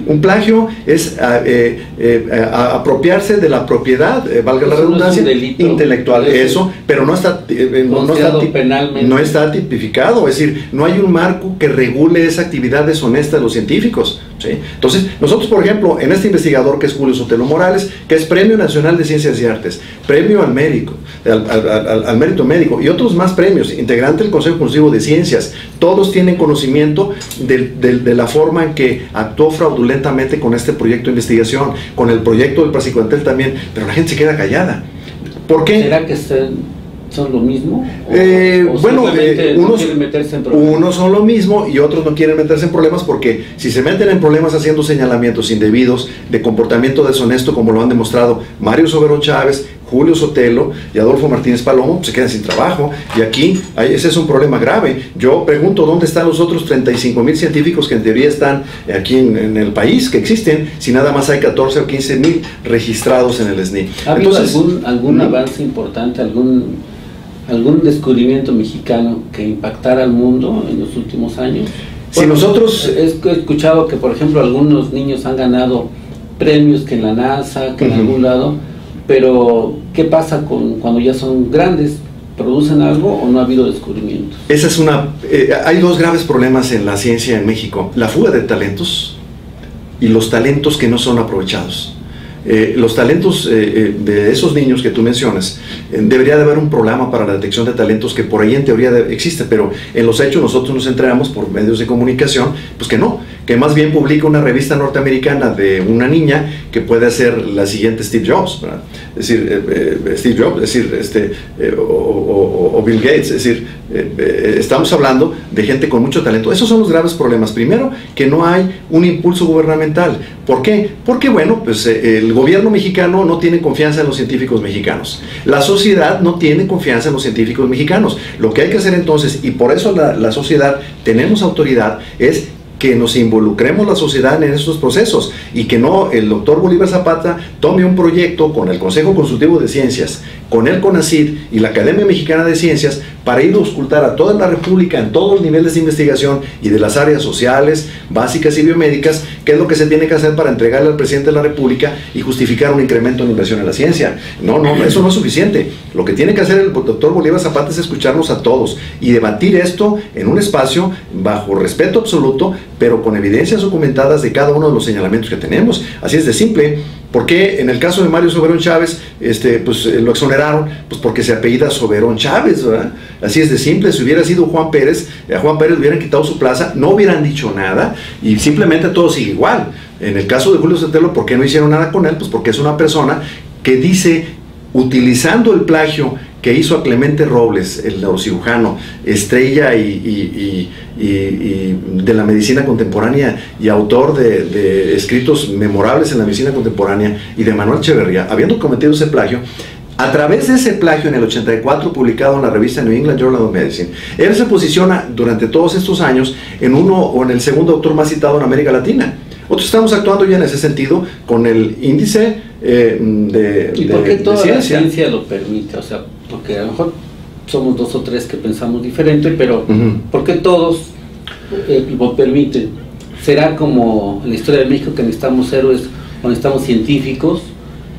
Un plagio es apropiarse de la propiedad, valga la redundancia, intelectual, eso, pero no está tipificado, es decir, no hay un marco que regule esa actividad deshonesta de los científicos, ¿sí? Entonces, nosotros, por ejemplo, en este investigador que es Julio Sotelo Morales, que es Premio Nacional de Ciencias y Artes, Premio al Mérito, al Mérito Médico y otros más premios, integrante del Consejo Consultivo de Ciencias, todos tienen conocimiento de la forma en que actuó fraudulentamente con este proyecto de investigación, con el proyecto del praziquantel también, pero la gente se queda callada. ¿Por qué? ¿Será que son lo mismo? Bueno, unos son lo mismo y otros no quieren meterse en problemas, porque si se meten en problemas haciendo señalamientos indebidos de comportamiento deshonesto, como lo han demostrado Mario Soberón Chávez, Julio Sotelo y Adolfo Martínez Palomo, se quedan sin trabajo, y aquí ese es un problema grave. Yo pregunto, ¿dónde están los otros 35,000 científicos que en teoría están aquí en el país, que existen, si nada más hay 14 o 15,000 registrados en el SNI? ¿Ha habido algún avance importante, algún descubrimiento mexicano que impactara al mundo en los últimos años? Si nosotros... He escuchado que, por ejemplo, algunos niños han ganado premios que en la NASA, que en algún lado, pero ¿qué pasa cuando ya son grandes? ¿Producen algo o no ha habido descubrimientos? Esa es hay 2 graves problemas en la ciencia en México: la fuga de talentos y los talentos que no son aprovechados. Los talentos de esos niños que tú mencionas, debería de haber un programa para la detección de talentos que por ahí en teoría existe, pero en los hechos nosotros nos enteramos por medios de comunicación, pues que no, que más bien publica una revista norteamericana de una niña que puede ser la siguiente Steve Jobs, ¿verdad? Es decir, Steve Jobs, es decir, o Bill Gates, es decir, estamos hablando de gente con mucho talento. Esos son los graves problemas. Primero, que no hay un impulso gubernamental. ¿Por qué? Porque, bueno, pues el gobierno mexicano no tiene confianza en los científicos mexicanos. La sociedad no tiene confianza en los científicos mexicanos. Lo que hay que hacer entonces, y por eso la sociedad tenemos autoridad, es que nos involucremos la sociedad en estos procesos, y que no el doctor Bolívar Zapata tome un proyecto con el Consejo Consultivo de Ciencias, con el CONACYT y la Academia Mexicana de Ciencias, para ir a auscultar a toda la República en todos los niveles de investigación y de las áreas sociales, básicas y biomédicas, qué es lo que se tiene que hacer para entregarle al presidente de la República y justificar un incremento en inversión en la ciencia. No, eso no es suficiente. Lo que tiene que hacer el doctor Bolívar Zapata es escucharnos a todos y debatir esto en un espacio bajo respeto absoluto, pero con evidencias documentadas de cada uno de los señalamientos que tenemos. Así es de simple. ¿Por qué en el caso de Mario Soberón Chávez pues lo exoneraron? Pues porque se apellida Soberón Chávez, ¿verdad? Así es de simple. Si hubiera sido Juan Pérez, a Juan Pérez le hubieran quitado su plaza, no hubieran dicho nada y simplemente todo sigue igual. En el caso de Julio Sotelo, ¿por qué no hicieron nada con él? Pues porque es una persona que dice, utilizando el plagio que hizo a Clemente Robles, el neurocirujano, estrella y de la medicina contemporánea y autor de escritos memorables en la medicina contemporánea, y de Manuel Echeverría, habiendo cometido ese plagio, a través de ese plagio en el 84, publicado en la revista New England Journal of Medicine, él se posiciona durante todos estos años en uno o en el segundo autor más citado en América Latina. Nosotros estamos actuando ya en ese sentido con el índice ¿Y por qué toda la ciencia? ciencia lo permite? O sea, porque a lo mejor somos 2 o 3 que pensamos diferente, pero ¿por qué todos lo permiten? ¿Será como en la historia de México que necesitamos héroes o necesitamos científicos?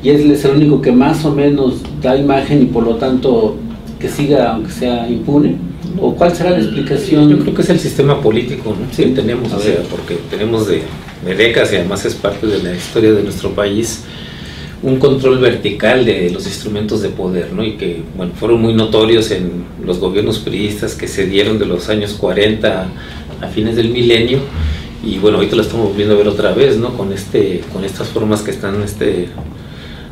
Y él es el único que más o menos da imagen y por lo tanto que siga aunque sea impune. ¿O cuál será la explicación? Yo creo que es el sistema político, ¿no? Sí, Que tenemos, o sea, porque tenemos de décadas, y además es parte de la historia de nuestro país, un control vertical de los instrumentos de poder, ¿no? Y que, bueno, fueron muy notorios en los gobiernos priistas que se dieron de los años 40 a fines del milenio, y bueno, ahorita lo estamos volviendo a ver otra vez, ¿no? Con estas formas que están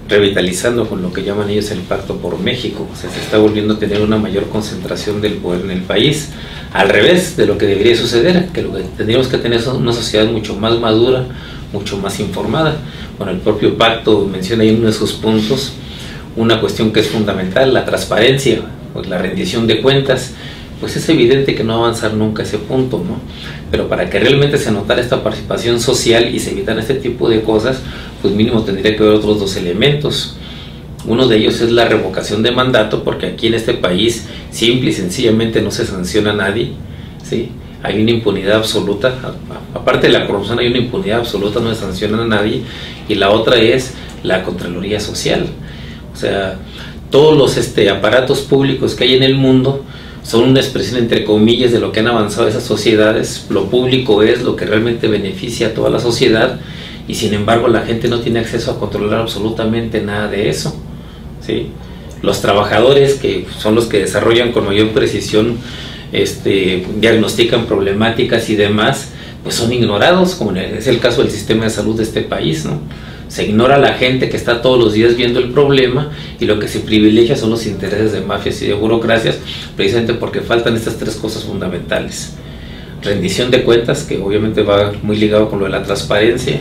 revitalizando con lo que llaman ellos el Pacto por México. O sea, se está volviendo a tener una mayor concentración del poder en el país, al revés de lo que debería suceder, que lo que tendríamos que tener es una sociedad mucho más madura, mucho más informada. Bueno, el propio pacto menciona ahí en uno de sus puntos una cuestión que es fundamental, la transparencia, pues la rendición de cuentas. Pues es evidente que no va a avanzar nunca ese punto, ¿no? Pero para que realmente se notara esta participación social y se evitaran este tipo de cosas, pues mínimo tendría que haber otros 2 elementos. Uno de ellos es la revocación de mandato, porque aquí en este país simple y sencillamente no se sanciona a nadie, ¿sí? Hay una impunidad absoluta, aparte de la corrupción hay una impunidad absoluta, no se sanciona a nadie. Y la otra es la Contraloría Social. O sea, todos los aparatos públicos que hay en el mundo son una expresión entre comillas de lo que han avanzado esas sociedades. Lo público es lo que realmente beneficia a toda la sociedad, y sin embargo la gente no tiene acceso a controlar absolutamente nada de eso, ¿sí? Los trabajadores, que son los que desarrollan con mayor precisión, diagnostican problemáticas y demás, pues son ignorados, como es el caso del sistema de salud de este país, ¿no? Se ignora a la gente que está todos los días viendo el problema, y lo que se privilegia son los intereses de mafias y de burocracias, precisamente porque faltan estas 3 cosas fundamentales: rendición de cuentas, que obviamente va muy ligado con lo de la transparencia;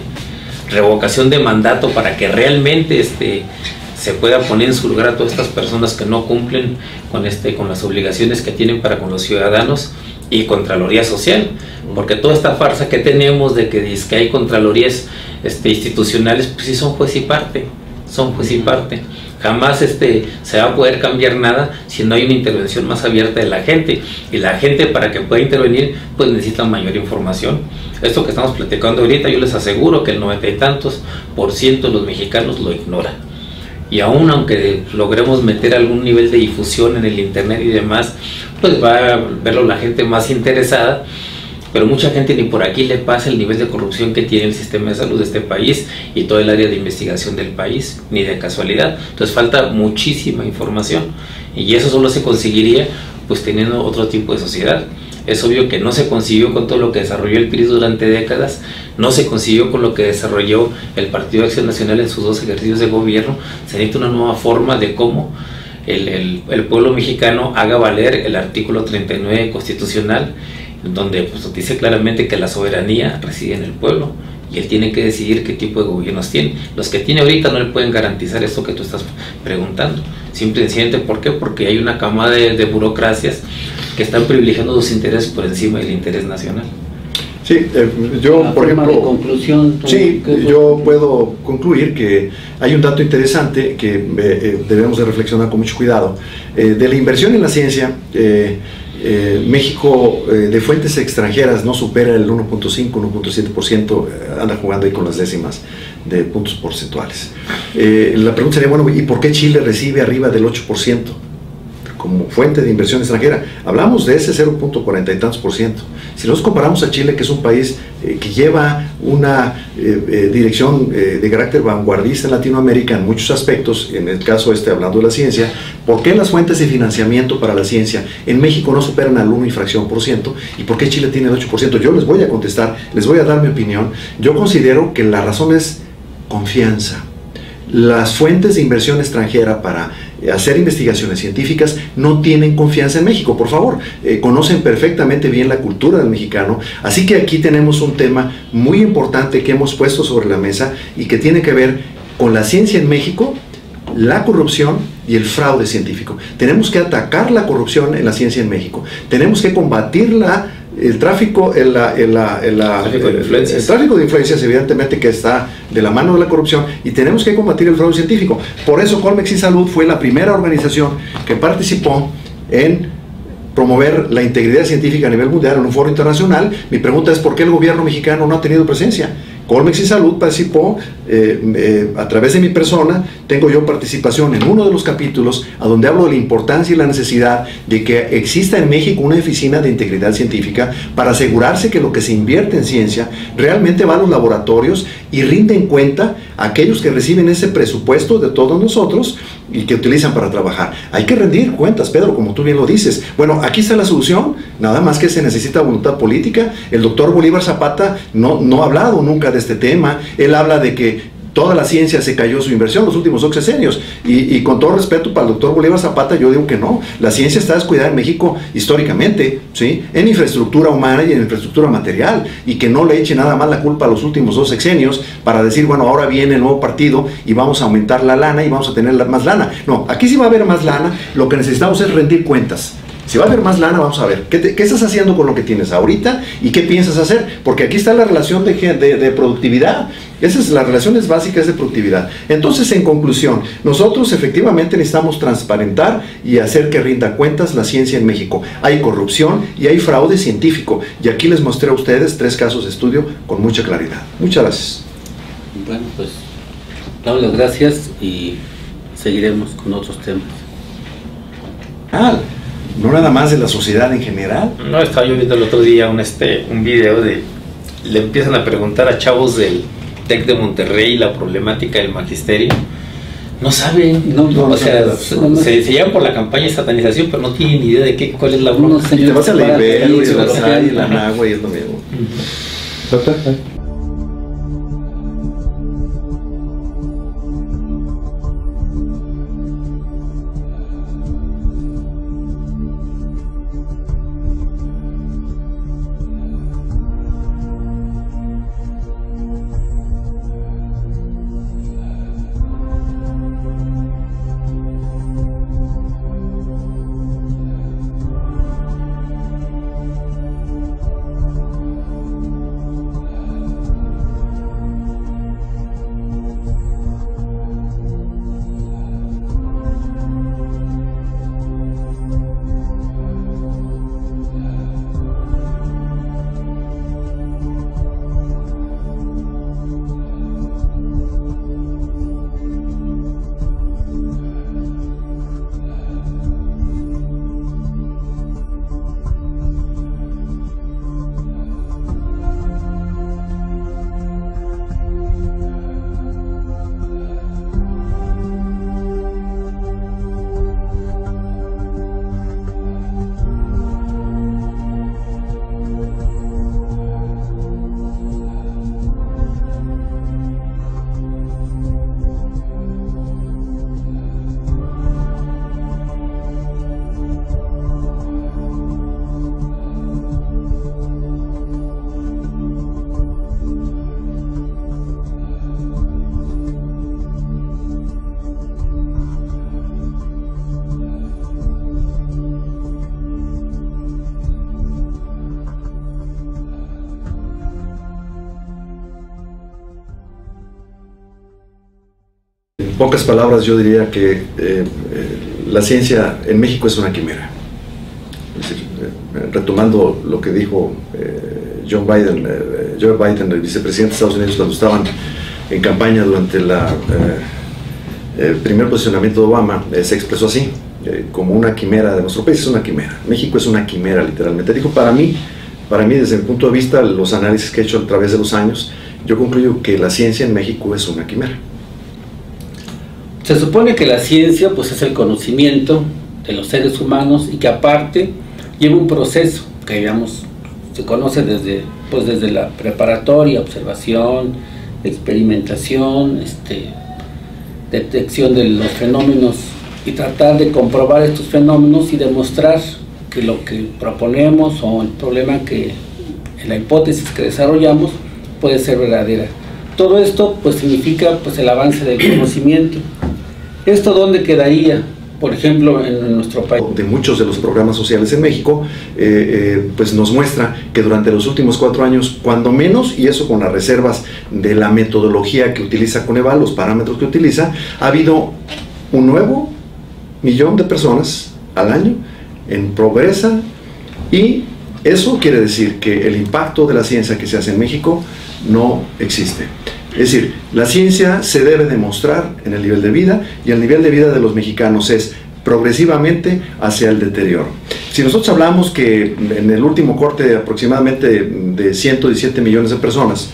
revocación de mandato, para que realmente se pueda poner en su lugar a todas estas personas que no cumplen con las obligaciones que tienen para con los ciudadanos; y Contraloría Social, porque toda esta farsa que tenemos de que dice que hay contralorías institucionales, pues sí son juez y parte, Jamás se va a poder cambiar nada si no hay una intervención más abierta de la gente, y la gente, para que pueda intervenir, pues necesita mayor información. Esto que estamos platicando ahorita, yo les aseguro que el 90 y tantos % de los mexicanos lo ignora. Y aún aunque logremos meter algún nivel de difusión en el internet y demás, pues va a verlo la gente más interesada, pero mucha gente ni por aquí le pasa el nivel de corrupción que tiene el sistema de salud de este país y todo el área de investigación del país, ni de casualidad. Entonces falta muchísima información, y eso solo se conseguiría pues teniendo otro tipo de sociedad. Es obvio que no se consiguió con todo lo que desarrolló el PRI durante décadas, no se consiguió con lo que desarrolló el Partido de Acción Nacional en sus 2 ejercicios de gobierno. Se necesita una nueva forma de cómo el pueblo mexicano haga valer el artículo 39 constitucional, donde pues dice claramente que la soberanía reside en el pueblo, y él tiene que decidir qué tipo de gobiernos tiene. Los que tiene ahorita no le pueden garantizar esto que tú estás preguntando. Simple y sencillamente, ¿por qué? Porque hay una camada de burocracias que están privilegiando sus intereses por encima del interés nacional. Sí, yo, por ejemplo, de conclusión, sí, yo puedo concluir que hay un dato interesante que debemos de reflexionar con mucho cuidado. De la inversión en la ciencia, México de fuentes extranjeras no supera el 1.5, 1.7%, anda jugando ahí con las décimas de puntos porcentuales. La pregunta sería, bueno, ¿y por qué Chile recibe arriba del 8% como fuente de inversión extranjera? Hablamos de ese 0.40 y tantos %. Si nos comparamos a Chile, que es un país que lleva una dirección de carácter vanguardista en Latinoamérica en muchos aspectos, en el caso hablando de la ciencia, ¿por qué las fuentes de financiamiento para la ciencia en México no superan al 1 y fracción por ciento? ¿Y por qué Chile tiene el 8%? Yo les voy a contestar, les voy a dar mi opinión. Yo considero que la razón es confianza. Las fuentes de inversión extranjera para hacer investigaciones científicas no tienen confianza en México. Por favor, conocen perfectamente bien la cultura del mexicano, así que aquí tenemos un tema muy importante que hemos puesto sobre la mesa y que tiene que ver con la ciencia en México, la corrupción y el fraude científico. Tenemos que atacar la corrupción en la ciencia en México, tenemos que combatir el tráfico de influencias, evidentemente, que está de la mano de la corrupción, y tenemos que combatir el fraude científico. Por eso Colmex y Salud fue la primera organización que participó en promover la integridad científica a nivel mundial en un foro internacional. Mi pregunta es: ¿por qué el gobierno mexicano no ha tenido presencia? Colmex y Salud participó, a través de mi persona, tengo yo participación en uno de los capítulos a donde hablo de la importancia y la necesidad de que exista en México una oficina de integridad científica para asegurarse que lo que se invierte en ciencia realmente va a los laboratorios y rinden cuenta a aquellos que reciben ese presupuesto de todos nosotros y que utilizan para trabajar. Hay que rendir cuentas, Pedro, como tú bien lo dices. Bueno, aquí está la solución, nada más que se necesita voluntad política. El doctor Bolívar Zapata no ha hablado nunca de este tema. Él habla de que toda la ciencia se cayó su inversión los últimos 8 sexenios, y con todo respeto para el doctor Bolívar Zapata, yo digo que no. La ciencia está descuidada en México históricamente, ¿sí?, en infraestructura humana y en infraestructura material, y que no le eche nada más la culpa a los últimos 2 sexenios para decir, bueno, ahora viene el nuevo partido y vamos a aumentar la lana y vamos a tener más lana. No, aquí sí va a haber más lana. Lo que necesitamos es rendir cuentas. Si va a haber más lana, vamos a ver qué estás haciendo con lo que tienes ahorita y qué piensas hacer, porque aquí está la relación de productividad. Esas son las relaciones básicas de productividad. Entonces, en conclusión, nosotros efectivamente necesitamos transparentar y hacer que rinda cuentas la ciencia en México. Hay corrupción y hay fraude científico, y aquí les mostré a ustedes 3 casos de estudio con mucha claridad. Muchas gracias. Bueno, pues damos las gracias y seguiremos con otros temas. No nada más de la sociedad en general. No, estaba yo viendo el otro día un video de... Le empiezan a preguntar a chavos del TEC de Monterrey la problemática del magisterio. No saben, o sea, se llevan por la campaña de satanización, pero no tienen ni idea de cuál es la broma. Y te vas a la Ibero y la SAI y la Nagua y es lo mismo. Doctor. En pocas palabras, yo diría que la ciencia en México es una quimera. Es decir, retomando lo que dijo Joe Biden, el vicepresidente de Estados Unidos, cuando estaban en campaña durante el primer posicionamiento de Obama, se expresó así, como una quimera de nuestro país. Es una quimera. México es una quimera, literalmente. Dijo, para mí, desde mi punto de vista, los análisis que he hecho a través de los años, yo concluyo que la ciencia en México es una quimera. Se supone que la ciencia pues es el conocimiento de los seres humanos y que aparte lleva un proceso que, digamos, se conoce desde la preparatoria, observación, experimentación, detección de los fenómenos y tratar de comprobar estos fenómenos y demostrar que lo que proponemos o el problema que, la hipótesis que desarrollamos puede ser verdadera. Todo esto pues significa pues el avance del conocimiento. ¿Esto dónde quedaría? Por ejemplo, en nuestro país. De muchos de los programas sociales en México, pues nos muestra que durante los últimos 4 años, cuando menos, y eso con las reservas de la metodología que utiliza Coneval, los parámetros que utiliza, ha habido un nuevo 1.000.000 de personas al año en pobreza, y eso quiere decir que el impacto de la ciencia que se hace en México no existe. Es decir, la ciencia se debe demostrar en el nivel de vida, y el nivel de vida de los mexicanos es progresivamente hacia el deterioro. Si nosotros hablamos que en el último corte aproximadamente de 117 millones de personas,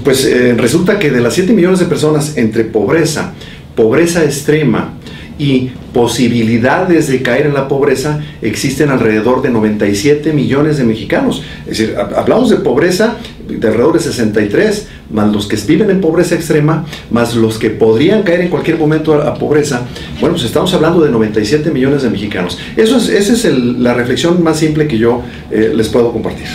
pues resulta que de las 7 millones de personas entre pobreza, pobreza extrema y posibilidades de caer en la pobreza, existen alrededor de 97 millones de mexicanos. Es decir, hablamos de pobreza de alrededor de 63, más los que viven en pobreza extrema, más los que podrían caer en cualquier momento a pobreza. Bueno, pues estamos hablando de 97 millones de mexicanos. Esa es la reflexión más simple que yo les puedo compartir.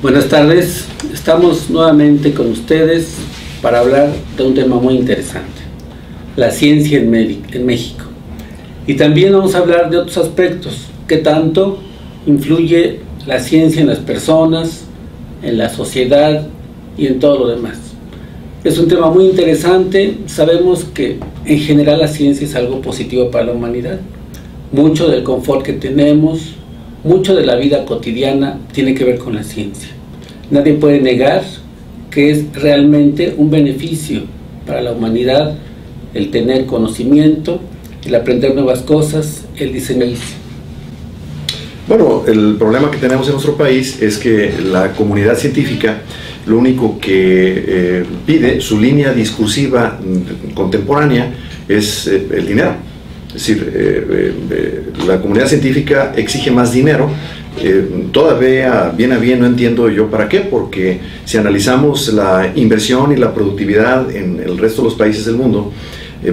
Buenas tardes, estamos nuevamente con ustedes para hablar de un tema muy interesante, la ciencia en México. Y también vamos a hablar de otros aspectos, qué tanto influye la ciencia en las personas, en la sociedad y en todo lo demás. Es un tema muy interesante. Sabemos que en general la ciencia es algo positivo para la humanidad. Mucho del confort que tenemos, mucho de la vida cotidiana tiene que ver con la ciencia. Nadie puede negar que es realmente un beneficio para la humanidad el tener conocimiento, el aprender nuevas cosas, el diseñar. Bueno, el problema que tenemos en nuestro país es que la comunidad científica lo único que pide, su línea discursiva contemporánea, es el dinero. Es decir, la comunidad científica exige más dinero. Todavía bien a bien no entiendo yo para qué, porque si analizamos la inversión y la productividad en el resto de los países del mundo,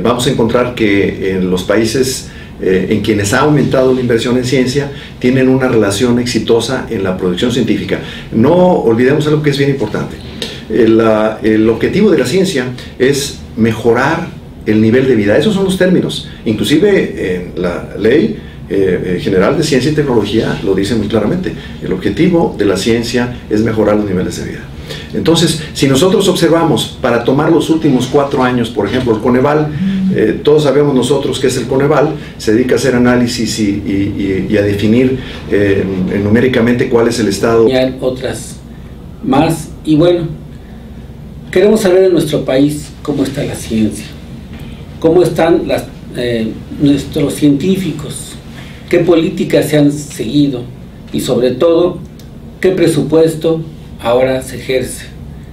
vamos a encontrar que en los países en quienes ha aumentado la inversión en ciencia tienen una relación exitosa en la producción científica. No olvidemos algo que es bien importante. El objetivo de la ciencia es mejorar el nivel de vida. Esos son los términos. Inclusive en la ley general de ciencia y tecnología lo dice muy claramente. El objetivo de la ciencia es mejorar los niveles de vida. Entonces, si nosotros observamos, para tomar los últimos 4 años, por ejemplo, el Coneval, todos sabemos nosotros qué es el Coneval, se dedica a hacer análisis y a definir numéricamente cuál es el estado. Y hay otras más, y bueno, queremos saber en nuestro país cómo está la ciencia, cómo están nuestros científicos, qué políticas se han seguido y sobre todo qué presupuesto ahora se ejerce,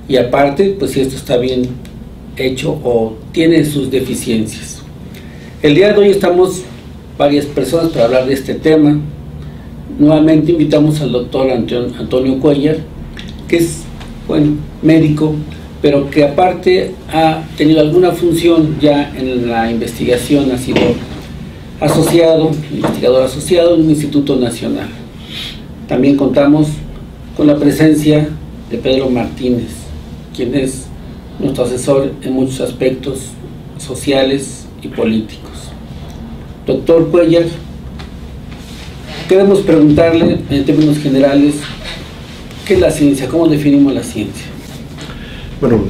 y aparte pues si esto está bien hecho o tiene sus deficiencias. El día de hoy estamos varias personas para hablar de este tema. Nuevamente invitamos al doctor Antonio Cuellar, que es, bueno, médico, pero que aparte ha tenido alguna función ya en la investigación, ha sido investigador asociado en un instituto nacional. También contamos con la presencia de Pedro Martínez, quien es nuestro asesor en muchos aspectos sociales y políticos. Doctor Cuellar, queremos preguntarle en términos generales, ¿qué es la ciencia? ¿Cómo definimos la ciencia? Bueno,